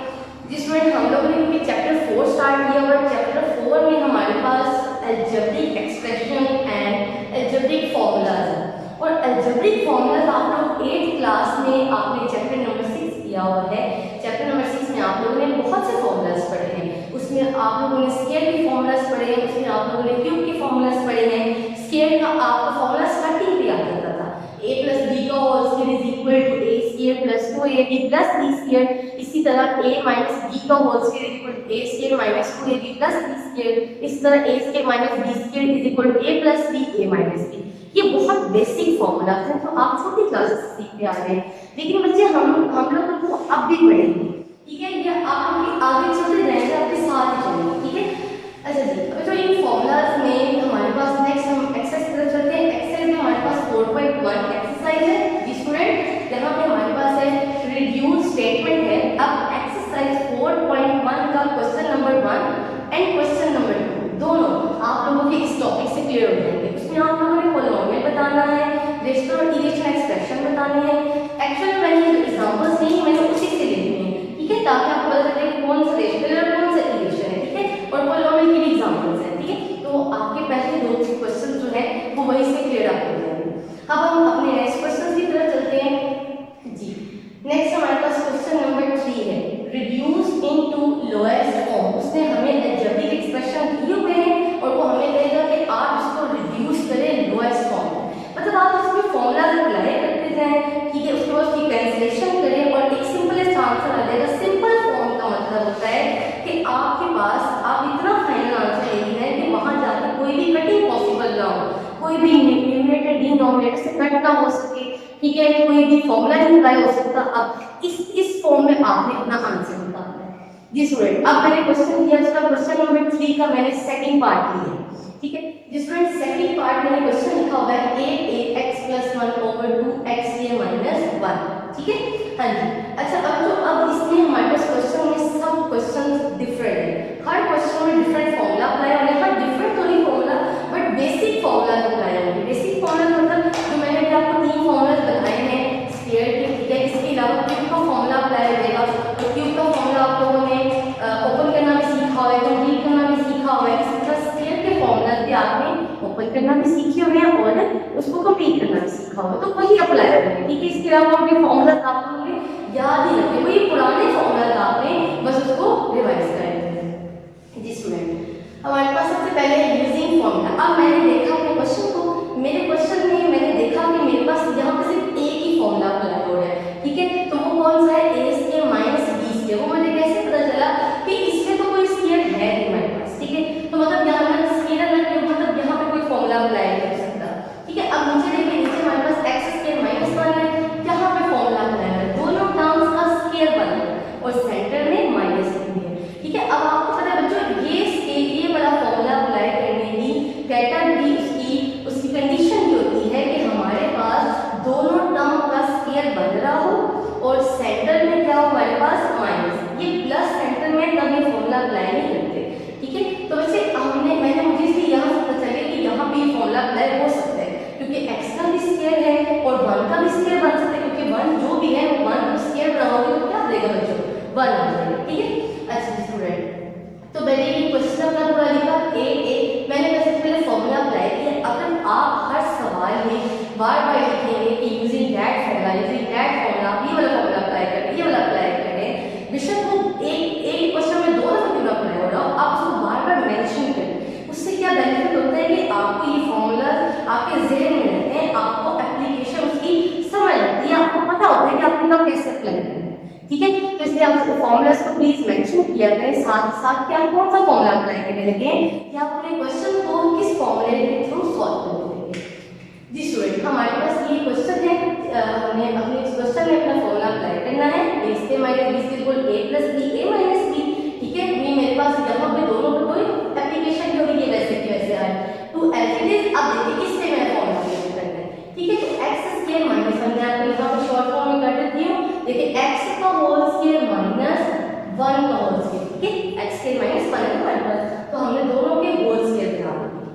जिसमें हम लोगों ने चैप्टर 4 स्टार्ट किया और चैप्टर 4 में हमारे पास algebraic expression and algebraic formulas है। और अलजेब्रिक फॉर्मूलाज आप लोग 8th क्लास में आपने चैप्टर नंबर 6 किया हुआ है। चैप्टर नंबर 6 में आप लोगों ने बहुत से फॉर्मूलाज पढ़े हैं। उसमें आप लोगों ने स्क्वायर के फॉर्मूलाज पढ़े हैं, उसमें आप लोगों ने क्यूब के फॉर्मूलाज पढ़े हैं। स्क्वायर का आपका फॉर्मूला स्टार्टिंग पे आ जाता था, a + b का whole square is equal to a square plus 2ab plus b square. इसी तरह a माइनस b का whole square is equal to a square minus 2ab plus b square. इस तरह a square minus b square is equal to a plus b a minus b। ये बहुत basic formula हैं, तो आप छोटी classes से सीखते आ रहे हैं, लेकिन बच्चे हम लोग उनको अब भी पढ़ेंगे। ठीक है, ये आप लोग आगे चलते जाएंगे, आपके साथ ही चलेंगे। ठीक है, अच्छा जी, अभी तो इन फॉर्मूलाज में हमारे पास नेक्स्ट हम एक्सरसाइज की तरफ चलते हैं। एक्सरसाइज में हमारे पास 4.1 एक्सरसाइज है। जी स्टूडेंट, यहाँ पे हमारे पास है रिड्यूस स्टेटमेंट है। अब एक्सरसाइज 4.1 का question number 1 and question number 2 दोनों आप लोगों के इस टॉपिक से क्लियर हो जाएंगे। उसमें आप लोगों ने पॉलिनोमियल बताना है, रेशनल और इरेशनल एक्सप्रेशन बताने हैं। एक्चुअली मैंने जो एग्जांपल्स दी मैंने उसी से ले लिए हैं। ठीक है, ताकि आपको पता चले कौन सा रेशनल है और कौन सा इरेशनल है। ठीक है, और पॉलिनोमियल के भी एग्जांपल्स हैं। ठीक है, तो आपके पहले 2 क्वेश्चन जो है वो वही से क्लियर आप हो जाएंगे। अब हम अपने नेक्स्ट क्वेश्चन की तरफ चलते हैं। जी नेक्स्ट हमारे पास क्वेश्चन नंबर 3 है, रिड्यूस इनटू लोएस्ट फॉर्म। उसने हमें अलजेब्रिक एक्सप्रेशन दिए हुए हैं और वो हमें कहेगा कि आप इसको रिड्यूस करें लोएस्ट फॉर्म में। मतलब आप इसमें फॉर्मूला अप्लाई करते जाएं। ठीक है, उसके बाद उसकी कैंसिलेशन करें और एक सिंपलेस्ट आंसर आ जाएगा। सिंपल फॉर्म का मतलब होता है कि आपके पास आप इतना फाइनल आंसर ले लेना है कि वहां जाकर कोई भी कटिंग पॉसिबल ना हो, कोई भी न्यूमरेटर डिनोमिनेटर से कट ना हो सके। ठीक है, कोई भी फॉर्मूला नहीं अप्लाई हो सकता। अब इस फॉर्म में आपने अपना आंसर निकालना है। जी स्टूडेंट, अब मैंने क्वेश्चन दिया, उसका क्वेश्चन नंबर 3 का मैंने सेकंड पार्ट लिया। ठीक है, जी स्टूडेंट, सेकंड पार्ट मैंने क्वेश्चन लिखा हुआ है a(x + 1 / 2xa - 1)। ठीक है, हाँ जी। अच्छा, अब इसमें हमारे पास क्वेश्चन में सब क्वेश्चन डिफरेंट है। हर क्वेश्चन में डिफरेंट फॉर्मूला अप्लाई होगा। यहाँ डिफरेंट तो नहीं formula, but basic formula apply होंगे। बेसिक फॉर्मूला मतलब जो मैंने अभी आपको 3 फॉर्मूलाज बताए हैं स्क्वायर के। ठीक है, इसके अलावा क्यूब का फॉर्मूला अप्लाई हो जाएगा। तो क्यूब का फॉर्मूला आप लोगों ने ओपन करना भी सीखा हुआ है, कंप्लीट करना भी सीखा हुआ है। इसी तरह स्क्वायर के फॉर्मूलाज भी आपने ओपन करना भी सीखे हुए हैं और उसको कंप्लीट करना भी सीखा हुआ है, तो वही अप्लाई होंगे। ठीक है, इसके अलावा और भी फॉर्मूलाज आप लोगों ने याद ही रखें, वही पुराने फॉर्मूलाज आपने बस उसको रिवाइज करेंगे। जी स्टूडेंट, हमारे पास सबसे पहले यूजिंग फॉर्मूला। अब मैंने देखा अपने क्वेश्चन को, मेरे क्वेश्चन में मैंने देखा कि मेरे पास यहाँ पे सिर्फ एक ही फॉर्मूला अप्लाई हो रहा है। ठीक है, तो वो कौन सा है, a² - b²। वो मुझे कैसे पता चला फॉर्मूला अप्लाई नहीं करते, ठीक है। तो वैसे मुझे इसलिए यहाँ से पता चले कि यहाँ पे फॉर्मूला अप्लाई हो सकता है, क्योंकि x का भी स्क्वायर है और 1 का भी स्क्वायर बन सकता है, क्योंकि 1 जो भी है 1 का स्क्वायर बनाओगे तो क्या देगा बच्चों, 1 आ जाएगा, ठीक है। अच्छा स्टूडेंट, तो मैंने ये क्वेश्चन अपना पूरा लिखा मैंने वैसे पहले फॉर्मूला अप्लाई किया। अगर आप हर सवाल में बार बार लिखेंगे कि यूजिंग दैट फॉर्मूला ये वाला फॉर्मूला अप्लाई करें, ये वाला अप्लाई करें, बेशक वो एक क्वेश्चन में 2 दफा क्यों ना अप्लाई हो रहा हो, आप उसको बार बार मेंशन करें। उससे क्या बेनिफिट होता है कि आपको ये फॉर्मूला आपके ज़हन में रहते हैं, आपको एप्लीकेशन उसकी समझ आती है, आपको पता होता है कि आपने कब कैसे अप्लाई करना है, ठीक है। तो इसलिए आप फॉर्मूलाज को प्लीज मेंशन किया करें, साथ साथ कि आप कौन सा फॉर्मूला अप्लाई करने लगे कि आप अपने क्वेश्चन को किस फॉर्मूले के थ्रू सॉल्व करेंगे। जी स्टूडेंट, हमारे पास ये क्वेश्चन है, हमें अपने इस क्वेश्चन में अपना फॉर्मूला अप्लाई करना है। a square minus b square equal a plus b a minus b, ठीक है। ये मेरे पास यहाँ पे दोनों पे कोई एप्लीकेशन जो भी है वैसे की वैसे आए टू एज इट इज। अब देखिए इस पे मैं फॉर्मूला यूज करना है, ठीक है। तो x स्क्वायर माइनस हमने आपको यहाँ पे शॉर्ट फॉर्म में कर देती हूँ, देखिए x का होल स्क्वायर माइनस 1 का होल स्क्वायर, ठीक है। x स्क्वायर माइनस 1 तो हमने दोनों के होल स्क्वायर बना दिए।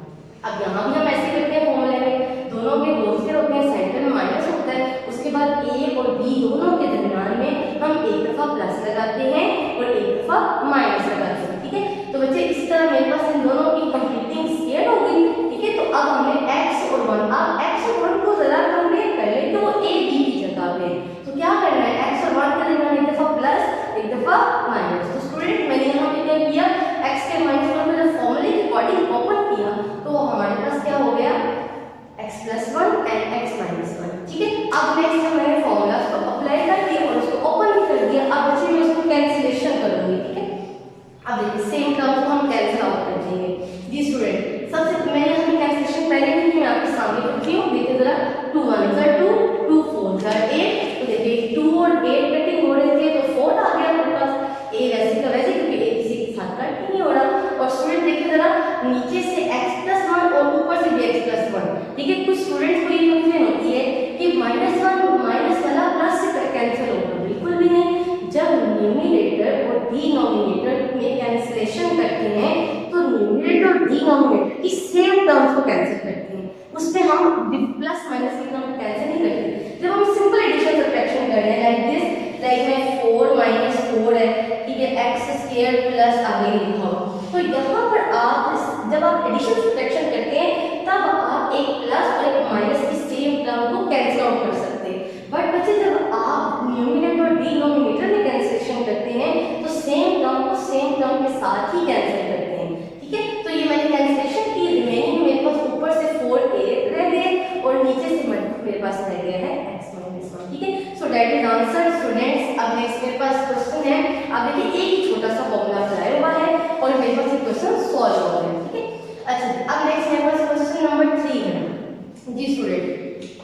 अब यहाँ भी हम ऐसे करते हैं फॉर्मूले में, दोनों के होल स्क्वायर होते हैं, सेंटर में माइनस होता है, उसके बाद a और b दोनों के दरमियान में हम एक दफा प्लस लगाते हैं और एक दफा माइनस लगाते हैं, ठीक है। तो बच्चे इस तरह मेरे पास इन दोनों की कंप्लीटिंग स्क्वायर हो गई, ठीक है। तो अब हमने x और 1, अब x और 1 को जरा कंपेयर कर लें तो वो a b की जगह पे, तो क्या करना है, x और 1 के दरमियान एक दफा प्लस एक दफा माइनस। तो स्टूडेंट मैंने यहाँ पे क्या किया, x के माइनस 1 को जब फॉर्मूले के अकॉर्डिंग ओपन किया तो हमारे पास क्या हो गया, x plus 1 and x minus 1, ठीक है। अब नेक्स्ट मैंने फॉर्मूला को अप्लाई कर दिया और उसको ओपन भी कर दिया। अब बच्चे मैं उसको कैंसिलेशन करूंगी, ठीक है। अब देखिए सेम टर्म को हम कैंसिल आउट कर देंगे। जी स्टूडेंट, सबसे मैंने हमें कैंसिलेशन पहले ही मैं आपके सामने रखी हूँ, देखिए जरा 2 1 जा 2 2 4 जा 8, तो देखिए 2 और 8 कटिंग हो रहे थे तो 4 आ गया मेरे पास, a वैसे का वैसे क्योंकि a किसी के साथ कट नहीं हो रहा। और स्टूडेंट देखिए जरा नीचे से x प्लस 1 और ऊपर से भी x प्लस 1, ठीक है। कुछ स्टूडेंट्स को ये कंफ्यूजन होती है कि -1 माइनस वाला प्लस से कैंसिल होगा, बिल्कुल भी नहीं। जब न्यूमरेटर और डिनोमिनेटर में कैंसिलेशन करते हैं तो न्यूमरेटर और डिनोमिनेटर की सेम टर्म्स को कैंसिल करते हैं, उसमें हम प्लस माइनस की टर्म कैंसिल नहीं करते। जब हम सिंपल एडिशन सब्ट्रैक्शन कर रहे हैं लाइक दिस, लाइक में 4 माइनस 4 है, ठीक है, x स्क्वायर प्लस आगे लिखा हो, तो यहाँ पर आप जब आप एडिशन सब्ट्रैक्शन करते हैं तब आप एक प्लस और एक माइनस की सेम टर्म को कैंसिल आउट कर सकते हैं। बट बच्चे जब आप न्यूमरेटर और डिनोमिनेटर में कैंसिलेशन करते हैं तो सेम टर्म को सेम टर्म के साथ ही कैंसिल करते हैं, ठीक है। तो ये मैंने कैंसिलेशन की, रिमेनिंग मेरे पास ऊपर से 4a रह गए और नीचे से मेरे पास रह गया है x माइनस 1, ठीक है। So that is answer students. अब नेक्स्ट मेरे पास क्वेश्चन है, अब देखिए एक ही छोटा सा फॉर्मूला अप्लाई हुआ है और मेरे पास ये क्वेश्चन सॉल्व हो रहा है, ठीक है। अच्छा अब नेक्स्ट मेरे पास क्वेश्चन नंबर 3 है। जी स्टूडेंट,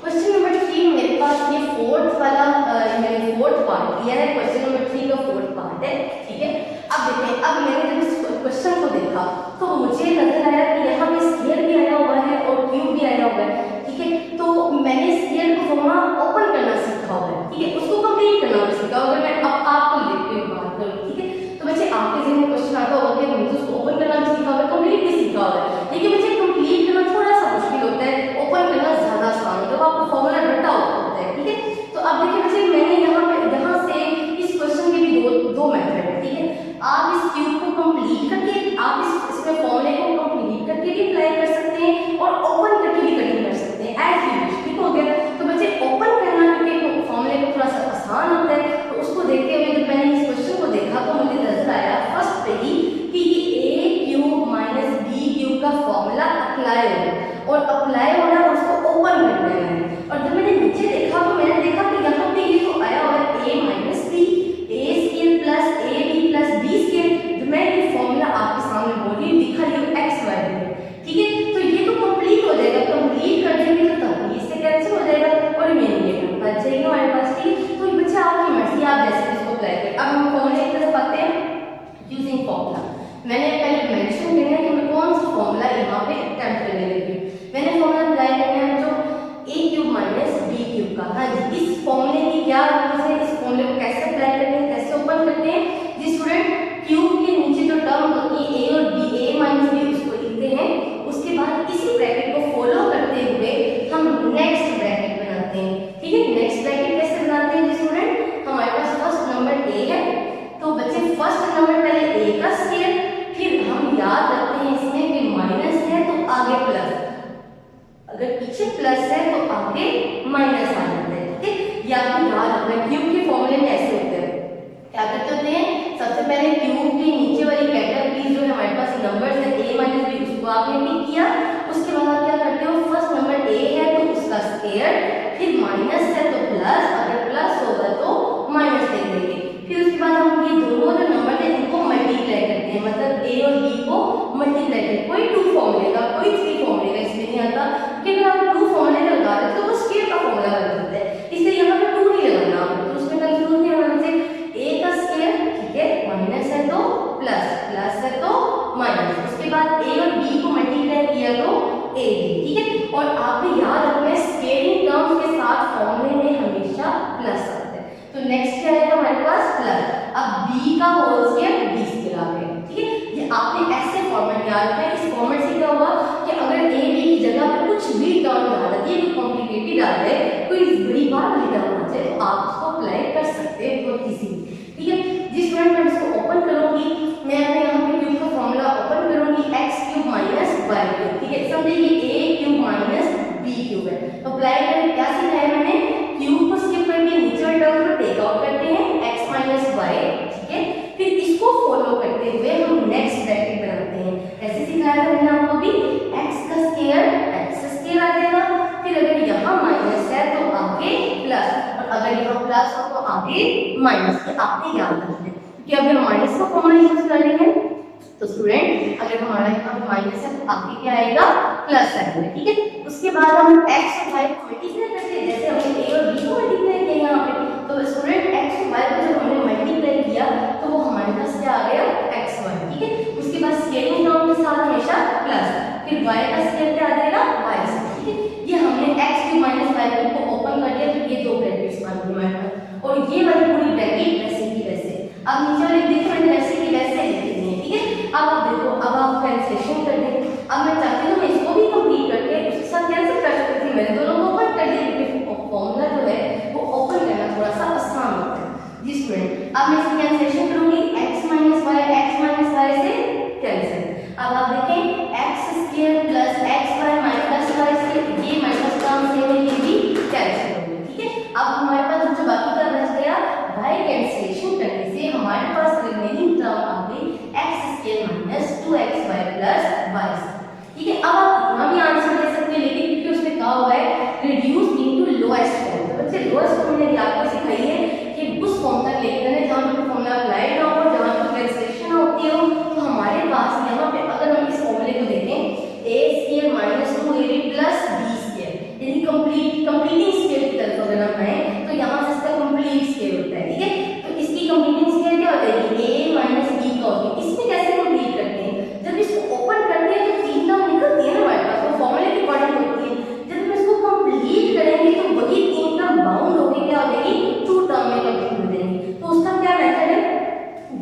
क्वेश्चन नंबर 3 मेरे पास ये फोर्थ वाला मैंने फोर्थ पार्ट दिया है, क्वेश्चन नंबर 3 का फोर्थ पार्ट है, ठीक है। अब देखिए, अब मैंने जब इस क्वेश्चन को देखा तो मुझे नजर आया कि यहाँ पे स्क्वायर भी आया हुआ है और क्यूब भी आया हुआ है, ठीक है। तो मैंने स्क्वायर को फॉर्मूला ओपन करना सीखा हुआ है, ठीक है, उसको कंप्लीट करना भी सीखा। अगर मैं अब आपको देखते हुए बात करूँ, ठीक है, तो बच्चे आपके जहन में क्वेश्चन आता होगा कि मुझे उसको ओपन करना भी सीखा हुआ है, कंप्लीट भी सीखा हुआ है, लेकिन बच्चे कंप्लीट करना थोड़ा सा मुश्किल होता है, ओपन करना ज्यादा आसान होता है, आपको फॉर्मूला रटा होता है, ठीक है। तो अब देखिए बच्चे मैंने यहाँ से इस क्वेश्चन के भी दो मेथड है, ठीक है। आप इस क्यूब को कंप्लीट करके आप इसमें फॉर्मूले को कंप्लीट करके भी अप्लाई कर सकते हैं और ओपन करके भी कटिंग कर सकते हैं, एज यू विश, ठीक हो गया। तो बच्चे ओपन करना क्योंकि फॉर्मूले को थोड़ा सा आसान होता है, तो उसको देखते हुए जब मैंने इस क्वेश्चन को देखा तो मुझे नजर आया फर्स्ट पे ही कि ये a cube minus b cube का फॉर्मूला अप्लाई हो रहा है और अप्लाई हो रहा है और उसको ओपन करना है। और जब मैंने नीचे देखा तो मैंने देखा कि यहाँ पे ये तो आया हुआ है a minus b a square plus ab plus b square, जो मैं ये फॉर्मूला आपके सामने बोल रही हूँ लिखा है x y में, ठीक है। तो ये तो कंप्लीट हो जाएगा, कंप्लीट कर देंगे तो तब इससे कैंसिल हो जाएगा और रिमेनिंग टर्म बच जाएगा हमारे पास, ठीक है। तो ये बच्चा आपकी मर्जी, आप जैसे इसको अप्लाई करें। अब हम फॉर्मूले की तरफ आते हैं, यूजिंग फॉर्मूला। मैंने पहले मेंशन करना है कि मैं कौन सा फॉर्मूला यहाँ पे अटेम्प्ट करने लगी हूँ। मैंने फॉर्मूला अप्लाई करना है जो a cube minus b cube का। हाँ जी, इस फॉर्मूले की क्या रूल्स है, इस फॉर्मूले को कैसे अप्लाई करते हैं, कैसे ओपन करते हैं। जी स्टूडेंट, क्यूब के नीचे जो प्लस है तो आगे माइनस आ जाता है, ठीक है। ये आपको याद रखना है। क्यूब के फॉर्मूले कैसे होते हैं, क्या करते होते हैं, सबसे पहले क्यूब के नीचे वाली कैटेगरी जो है हमारे पास नंबर्स है a माइनस b, उसको आपने टिक किया। उसके बाद आप क्या करते हो, फर्स्ट नंबर a है तो उसका स्क्वायर, फिर माइनस है तो प्लस, अगर प्लस होगा तो माइनस लिख देंगे। फिर उसके बाद हम ये दोनों जो नंबर है इनको मल्टीप्लाई करते हैं, मतलब a और b को मल्टीप्लाई करते हैं। कोई 2 फॉर्मूले का, कोई 3 फॉर्मूले का इसमें नहीं आता कि अगर आप 2 फॉर्मूले लगा रहे हो तो वो स्क्वायर का फॉर्मूला बन जाता है, इसलिए यहाँ पे 2 नहीं लगाना आपको, तो उसमें कंफ्यूज नहीं होना। जैसे a का स्क्वायर, ठीक है, माइनस है तो प्लस, प्लस है तो माइनस, उसके बाद a और b को मल्टीप्लाई किया तो a, ठीक है। और आपको याद रखना है स्केलिंग टर्म्स के साथ फॉर्मूले में हमेशा प्लस आता है, तो नेक्स्ट क्या आएगा हमारे पास प्लस। अब b का होल स्क्वायर b स्क्वायर आ गया, ठीक है। ये आपने ऐसे फॉर्मेट याद रखना है। इस फॉर्मेट से क्या हुआ कि अगर a b की जगह पे कुछ भी टर्म आ जाती है, कोई कॉम्प्लिकेटेड आ जाए, कोई बड़ी बात बड़ी टर्म आ जाए, तो आप इसको अप्लाई कर सकते हैं बहुत इजीली, ठीक है। जिस स्टूडेंट मैं इसको ओपन करूंगी, मैं अपने यहाँ पे क्यूब का फॉर्मूला ओपन करूंगी, x cube minus y cube, ठीक है। समझिए ये a cube minus b cube है, तो अप्लाई करके क्या सीखा है मैंने, क्यूब को स्किप करके नीचे टर्म को टेक आउट करते हैं x माइनस y, ठीक है। फिर इसको फॉलो करते हुए हम नेक्स्ट ब्रैकेट बनाते हैं, ऐसे सिखाया था मैंने आपको भी, x का स्क्वायर x स्क्वायर आ जाएगा, फिर अगर यहाँ माइनस है तो आगे प्लस, और अगर यहाँ प्लस हो तो आगे माइनस, के आपने याद रखना है क्योंकि अभी हम माइनस का फॉर्मूला यूज कर रहे हैं। तो स्टूडेंट अगर हमारा यहाँ माइनस है तो आगे क्या आएगा, प्लस आएगा, ठीक है। उसके बाद हम x और y को मल्टीप्लाई करते हैं, जैसे हमने a और b को मल्टीप्लाई किया यहाँ पे, तो स्टूडेंट x और y को जब हमने मल्टीप्लाई किया तो वो हमारे पास क्या आ गया, x1, ठीक है। उसके बाद स्केलिंग टर्म के साथ हमेशा प्लस, फिर y का स्केल क्या आ जाएगा, y, ठीक है। ये हमने x cube minus y cube को ओपन कर दिया, तो ये दो ब्रैकेट्स बन गई हमारे पास, और ये वाली पूरी ब्रैकेट वैसे की वैसे। अब नीचे वाले देखिए मैंने वैसे की वैसे लिख दी है, ठीक है। अब आप देखो, अब आप कैंसिलेशन कर दें। अब मैं चाहती हूँ मैं इसको भी कंप्लीट करके उसके साथ कैंसिल कर सकती थी, मैंने दोनों को ओपन कर दिया क्योंकि फॉर्मूला जो है वो ओपन करना थोड़ा सा आसान होता है। जी स्टूडेंट, अब मैं इसकी कैंसिलेशन करूंगी, x माइनस y से कैंसिल। अब आप देखें x square plus xy minus y से, ये माइनस टर्म से ये भी कैंसिल हो गया, ठीक है। अब हमारे पास जो बाकी का बच गया, y कैंसिलेशन करने से हमारे पास रिमेनिंग टर्म आ गई x square minus 2xy plus y, ठीक है। अब आप इतना भी आंसर दे सकते हैं, लेकिन क्योंकि उसमें कहा हुआ है रिड्यूस इनटू लोएस्ट फॉर्म, तो बच्चे लोएस्ट फॉर्म मैंने आपको सिखाई है कि उस फॉर्म तक लेकर आना जहां पे फॉर्मूला अप्लाई ना हो, जहां पे कैंसिलेशन होती हो। तो हमारे पास यहाँ पे अगर हम इस फॉर्मूले को देखें, a square minus 2ab plus b square, यानी कंप्लीटिंग स्क्वायर की तरफ अगर हम आए तो यहाँ से इसका कंप्लीट स्क्वायर होता है, ठीक है। तो इसकी कंप्लीटिंग स्क्वायर क्या हो जाएगी, a माइनस b का होगी। इसमें कैसे कंप्लीट करते हैं, जब इसको ओपन करते हैं तो 3 टर्म निकलती है ना हमारे पास, वो फॉर्मूले के अकॉर्डिंग होती है। जब हम इसको कंप्लीट करेंगे तो वही 3 टर्म बाउंड होके क्या हो जाएगी, 2 टर्म में कंप्लीट हो जाएंगी। तो उसका क्या मेथड है,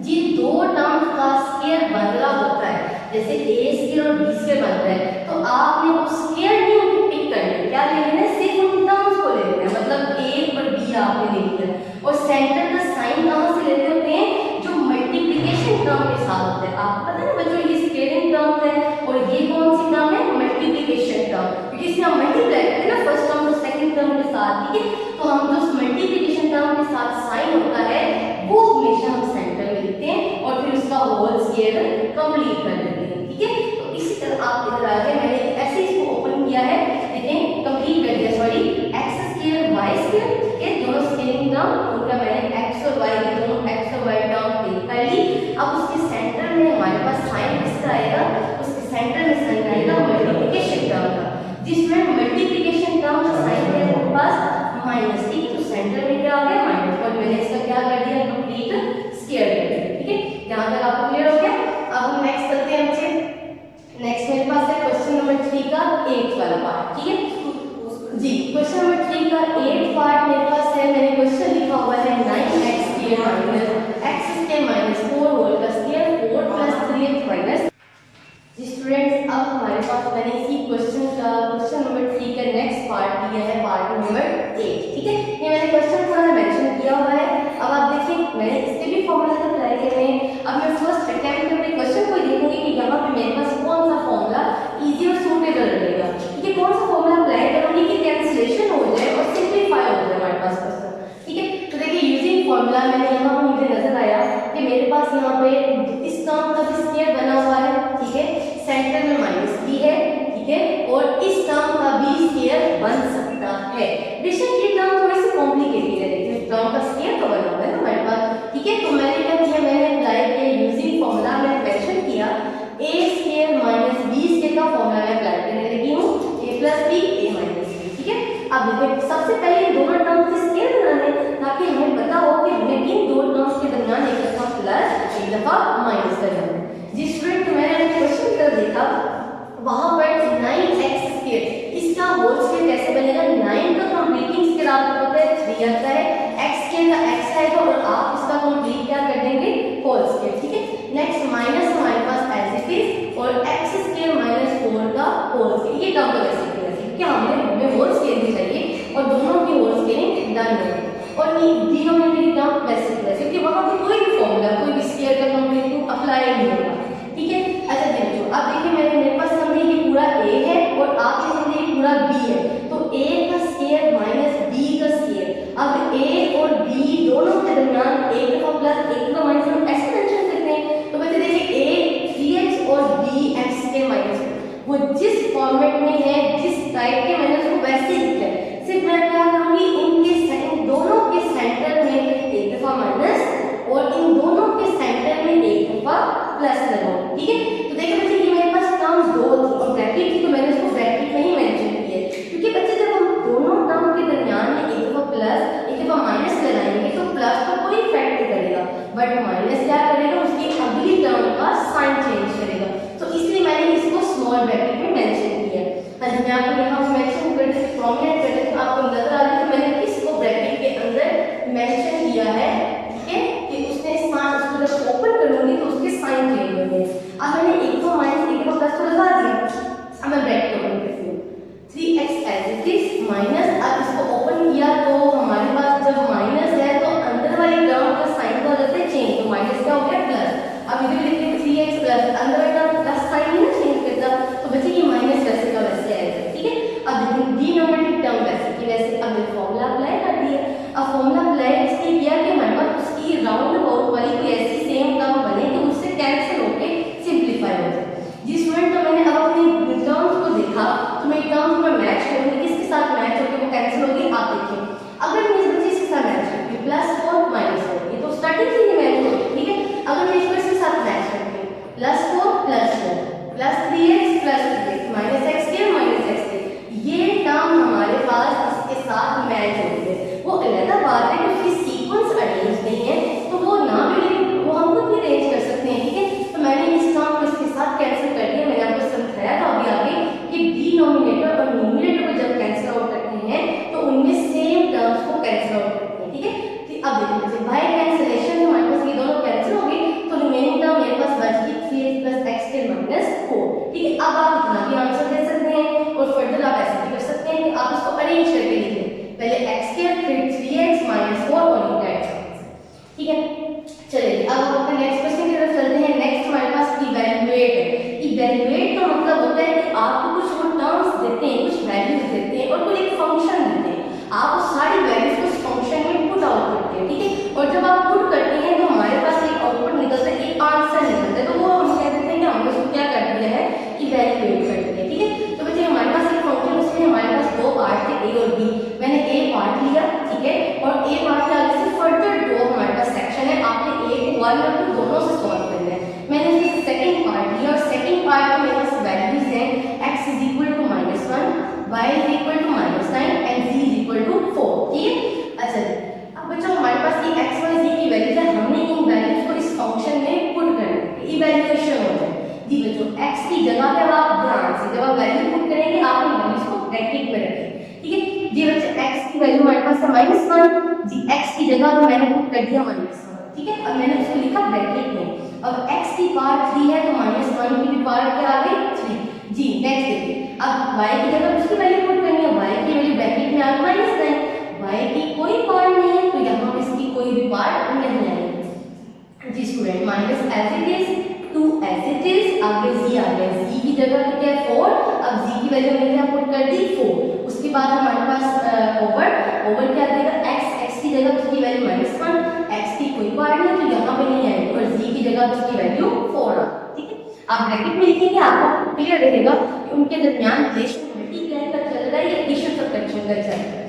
जिन दो टर्म्स का स्क्वायर बदला होता है, जैसे a स्क्वायर और b स्क्वायर बन रहा है, तो आपने वो स्क्वायर नहीं उनकी पिक करनी है, क्या ले लेना है, सिर्फ उन टर्म्स को ले लेना है, मतलब a और b आपने ले लिया। और सेंटर का साइन कहाँ से लेते होते हैं, जो मल्टीप्लिकेशन टर्म के साथ होता है। आपको पता है बच्चों, ये स्केलिंग टर्म है और ये कौन सी टर्म है, मल्टीप्लिकेशन टर्म, क्योंकि इसमें हम मल्टीप्लाई करते हैं ना फर्स्ट टर्म को सेकंड टर्म के साथ, ठीक है। तो हम जो मल्टीप्लिकेशन टर्म के साथ साइन होता है वो हमेशा हम सेंटर में लिखते हैं और फिर उसका होल स्क्वायर कंप्लीट कर देते हैं, ठीक है। तो इसी तरह आप इधर आ जाए, मैंने ऐसे इसको ओपन किया है, देखें कंप्लीट कर दिया, sorry x square y square, ठीक है। दोनों स्केलिंग टर्म उनका मैंने x और y के दोनों x और y टर्म टेक कर ली। अब उसके सेंटर में हमारे पास साइन किसका आएगा, उसके सेंटर में साइन आएगा मल्टीप्लिकेशन टर्म का, जिसमें मल्टीप्लिकेशन टर्म का साइन है हमारे पास माइनस, ठीक है। तो सेंटर में क्या आ गया, माइनस, और मैंने इसका क्या कर दिया, कंप्लीट स्क्वायर कर दिया, ठीक है। यहाँ तक आपको क्लियर हो गया। अब हम नेक्स्ट करते हैं माइनस कर जाना है। जी स्टूडेंट, मैंने क्वेश्चन की तरफ देखा, वहां पर 9x², इसका होल स्क्वायर कैसे बनेगा? 9 का कंप्लीटिंग स्क्वायर आपको पता है 3 आता है, x² का x आएगा और आप इसका कंप्लीट क्या कर देंगे? Whole square. ठीक है, नेक्स्ट माइनस हमारे पास एज इट इज और x² - 4 का होल स्क्वायर, ये टर्म वैसे क्या हमें होल स्क्वायर भी चाहिए और दोनों की होल स्क्वायरिंग डन हो गई। और डिनोमिनेटर की टर्म वैसे क्योंकि वहां पे कोई भी फॉर्मूला कोई भी स्क्वायर का कंप्लीट अप्लाई नहीं होगा। ठीक है, अच्छा देखो अब देखिए मेरे पास समझिए ये पूरा a है और आप ये समझिए पूरा b है, तो a का स्क्वायर माइनस b का स्क्वायर। अब a और b दोनों के दरमियान एक दफा प्लस एक दफा माइनस हम ऐसे मेंशन करते हैं। तो बच्चे देखिए a 3x और b x² माइनस, वो जिस फॉर्मेट में है जिस टाइप के मैंने उसको वैसे ही लिखा है, सिर्फ मैं क्या करूंगी इन दोनों के सेंटर में एक दफा माइनस और इन दोनों के सेंटर में एक दफा प्लस लगाऊं। ठीक है, तो देखिए बच्चे ये मेरे पास टर्म दो थी और ब्रैकेट थी, तो मैंने इसको ब्रैकेट में ही मेंशन किया है, क्योंकि बच्चे जब हम दोनों टर्म के दरमियान में एक दफा प्लस एक दफा माइनस लगाएंगे तो प्लस का कोई इफेक्ट नहीं करेगा, बट माइनस क्या करेगा? उसकी अगली टर्म का साइन चेंज करेगा। तो इसलिए मैंने इसको स्मॉल ब्रैकेट में मेंशन किया है। अच्छा मैं आपको यहाँ मेंशन कर देती हूं, प्रोमिनेंट कर देती हूं, आपको नजर आ रही है मैंने किसको ब्रैकेट के अंदर मेंशन किया है। ठीक है, कि उसने साइन, उसको जब ओपन करूंगी तो उसके साइन चेंज होंगे। अब मैंने एक तो माइनस एक तो प्लस तो लगा दिया, अब मैं ब्रैकेट ओपन करती हूँ 3x as it is minus, अब इसको ओपन किया तो हमारे पास जब माइनस है तो अंदर वाली टर्म का साइन तो हो जाता है चेंज, तो माइनस क्या हो गया? प्लस। अब इधर लिखिए 3x प्लस, अंदर वाला टर्म प्लस साइन नहीं चेंज करता, तो बच्चे ये माइनस वैसे का वैसे आएगा। ठीक है, अब डिनोमिनेटर टर्म वैसे की वैसे, अब फॉर्मूला अप्लाई कर दिया। अब फॉर्मूला अप्लाई इसलिए किया कि हमारे पास उसकी राउंड अबाउट वाली कोई ऐसी सेम टर्म बने कि उससे कैंसिल होके सिंपलीफाई हो जाए। जी स्टूडेंट, तो मैंने अब अपनी टर्म्स को देखा तो मैं टर्म्स में मैच करूंगी, किसके साथ मैच होकर वो कैंसिल होगी? आप देखिए, अगर मैं इस बच्चे के साथ मैच करती हूँ +4 -4, ये तो स्टार्टिंग से ही मैच होगी। ठीक है, अगर मैं इसको इसके साथ मैच करती हूँ +4 +4 +3x +3x -x² -x², ये टर्म हमारे पास इसके साथ मैच होती है। वो अलग बात है कि उसकी सीक्वेंस अरेंज नहीं है, तो वो ना भी वो हम खुद भी अरेंज कर सकते हैं। ठीक है, तो मैंने इस टर्म को इसके साथ कैंसिल कर दिया। मैंने आपको समझाया था अभी आगे कि डिनोमिनेटर और न्यूमरेटर को जब कैंसिल आउट करते हैं तो उनमें सेम टर्म्स को कैंसिल आउट करते हैं। ठीक है, तो अब देखिए बाय कैंसिलेशन हमारे पास ये दोनों कैंसिल हो गए, तो रिमेनिंग टर्म मेरे पास बच गई 3x + x² - 4। ठीक है, अब आप इतना भी आंसर दे सकते हैं और फर्दर आप ऐसे भी कर सकते हैं कि आप इसको अरेंज करके लिखें, पहले x² फिर 3x - 4 और इनका एक्सपेंस। ठीक है, चलिए अब हम अपने नेक्स्ट क्वेश्चन की तरफ चलते हैं। नेक्स्ट हमारे पास इवैल्यूएट है। इवैल्यूएट का मतलब होता है कि आपको कुछ वो टर्म्स देते हैं, कुछ वैल्यूज देते हैं और कोई एक फंक्शन देते हैं, आप उस सारी वैल्यूज को उस फंक्शन में पुट आउट करते हैं। ठीक है, और जब आप पुट करते हैं तो हमारे पास एक आउटपुट निकलता है, एक आंसर निकलता है, तो वो हम कह देते हैं कि हमने उसको क्या कर दिया है? इवैल्यूएट कर दिया। ठीक है, तो बच्चे हमारे पास एक फंक्शन, उसमें हमारे पास दो पार्ट थे a और b। मैंने a पार्ट लिया, ठीक है, और a पार्ट के आगे से फर्दर दो हमारे पास सेक्शन है, आपने a को 1 और 2 दोनों से सॉल्व करना है। मैंने इसमें सेकंड पार्ट लिया और सेकंड पार्ट में मेरे पास वैल्यूज हैं x = -1, y = -9 एंड z = 4। ठीक है, अच्छा अब बच्चों हमारे पास ये x y z की वैल्यूज है, हमने इन वैल्यूज को इस फंक्शन में पुट करना है, इवैल्यूएशन हो जाए। जी बच्चों, x की जगह पे आप ध्यान से जब आप वैल्यू पुट करेंगे आप इन वैल्यूज को ब्रैकेट में रखें। ठीक है, जी बच्चे x की वैल्यू हमारे पास है -1, जी x की जगह पे मैंने पुट कर दिया -1। ठीक है, अब मैंने उसको लिखा ब्रैकेट में। अब x की पावर 3 है तो -1 की भी पावर क्या आ गई? 3। जी नेक्स्ट देखिए, अब y की जगह उसकी वैल्यू पुट करनी है, y की वैल्यू ब्रैकेट में आ गई -9, y की कोई पावर नहीं है तो यहाँ पे इसकी कोई भी पावर नहीं आएगी। जी student, minus as it is, 2 as it is, आगे z आ गया, z की जगह पे क्या है 4, अब z की वैल्यू मैंने यहाँ पुट कर दी 4। उसके बाद हमारे पास ओवर क्या देगा? x की जगह उसकी वैल्यू -1, x की कोई पावर नहीं तो यहाँ पे नहीं आएगी, और z की जगह उसकी वैल्यू 4 आ। ठीक है, आप ब्रैकेट में लिखेंगे, आपको क्लियर रहेगा कि उनके दरमियान रिलेशन मल्टीप्लाई का चल रहा है या एडिशन सब्ट्रैक्शन का चल रहा है।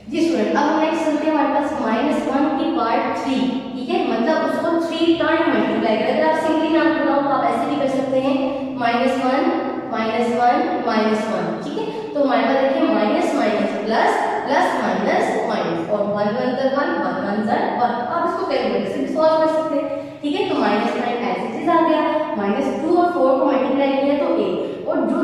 जी स्टूडेंट, अब हम नेक्स्ट चलते हैं हमारे पास -1 की पावर 3। ठीक है, मतलब उसको 3 टाइम मल्टीप्लाई करें। अगर आप सिंपली नाम बताओ तो आप ऐसे भी कर सकते हैं -1 -1 -1। ठीक है, तो हमारे पास देखिए minus minus plus plus minus minus और 1 1 1 1 1 1 1। आप इसको कैलकुलेटर से भी सॉल्व कर सकते हैं। ठीक है, तो -9 एज इट इज आ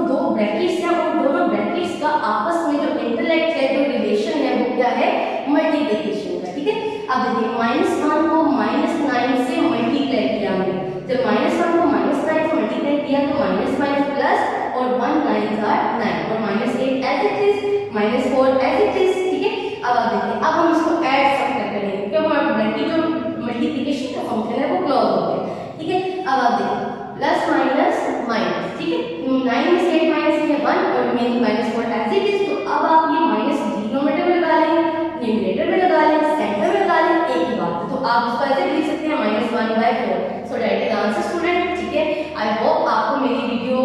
दो ब्रैकेट्स हैं और दोनों ब्रैकेट्स का आपस में जो इंटरलेक्ट है, जो रिलेशन है, वो क्या है, मल्टीप्लिकेशन का। ठीक है, अब देखिए -1 को -9 से मल्टीप्लाई किया हमने। जब -1 को -9 से मल्टीप्लाई किया तो माइनस माइनस प्लस और 1 9 are 9 और -8 as it is, -4 as it is. ठीक है, अब आप देखिए, अब हम इसको ऐड सब करेंगे क्योंकि हमारा ब्रैकेट जो मल्टीप्लिकेशन का फंक्शन है वो क्लोज हो गया। ठीक है, अब आप देखिए प्लस माइनस माइनस। ठीक है, 9 में से 8 माइनस है 1 और -4 एज इट इज। तो अब आप ये माइनस डिनोमिनेटर में लगा लें, न्यूमरेटर में लगा लें, सेंटर में लगा लें, एक ही बात है। तो आप इसको ऐसे लिख सकते हैं -1/4। सो दैट इज आंसर स्टूडेंट। ठीक है, आई होप आपको मेरी वीडियो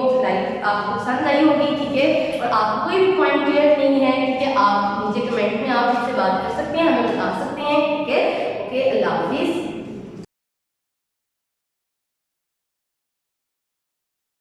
आपको पसंद आई होगी। ठीक है, और आपको कोई भी पॉइंट क्लियर नहीं है, ठीक है, आप नीचे कमेंट में आप मुझसे बात कर सकते हैं, हमें बता सकते हैं। ठीक है, ओके, अल्लाह हाफिज।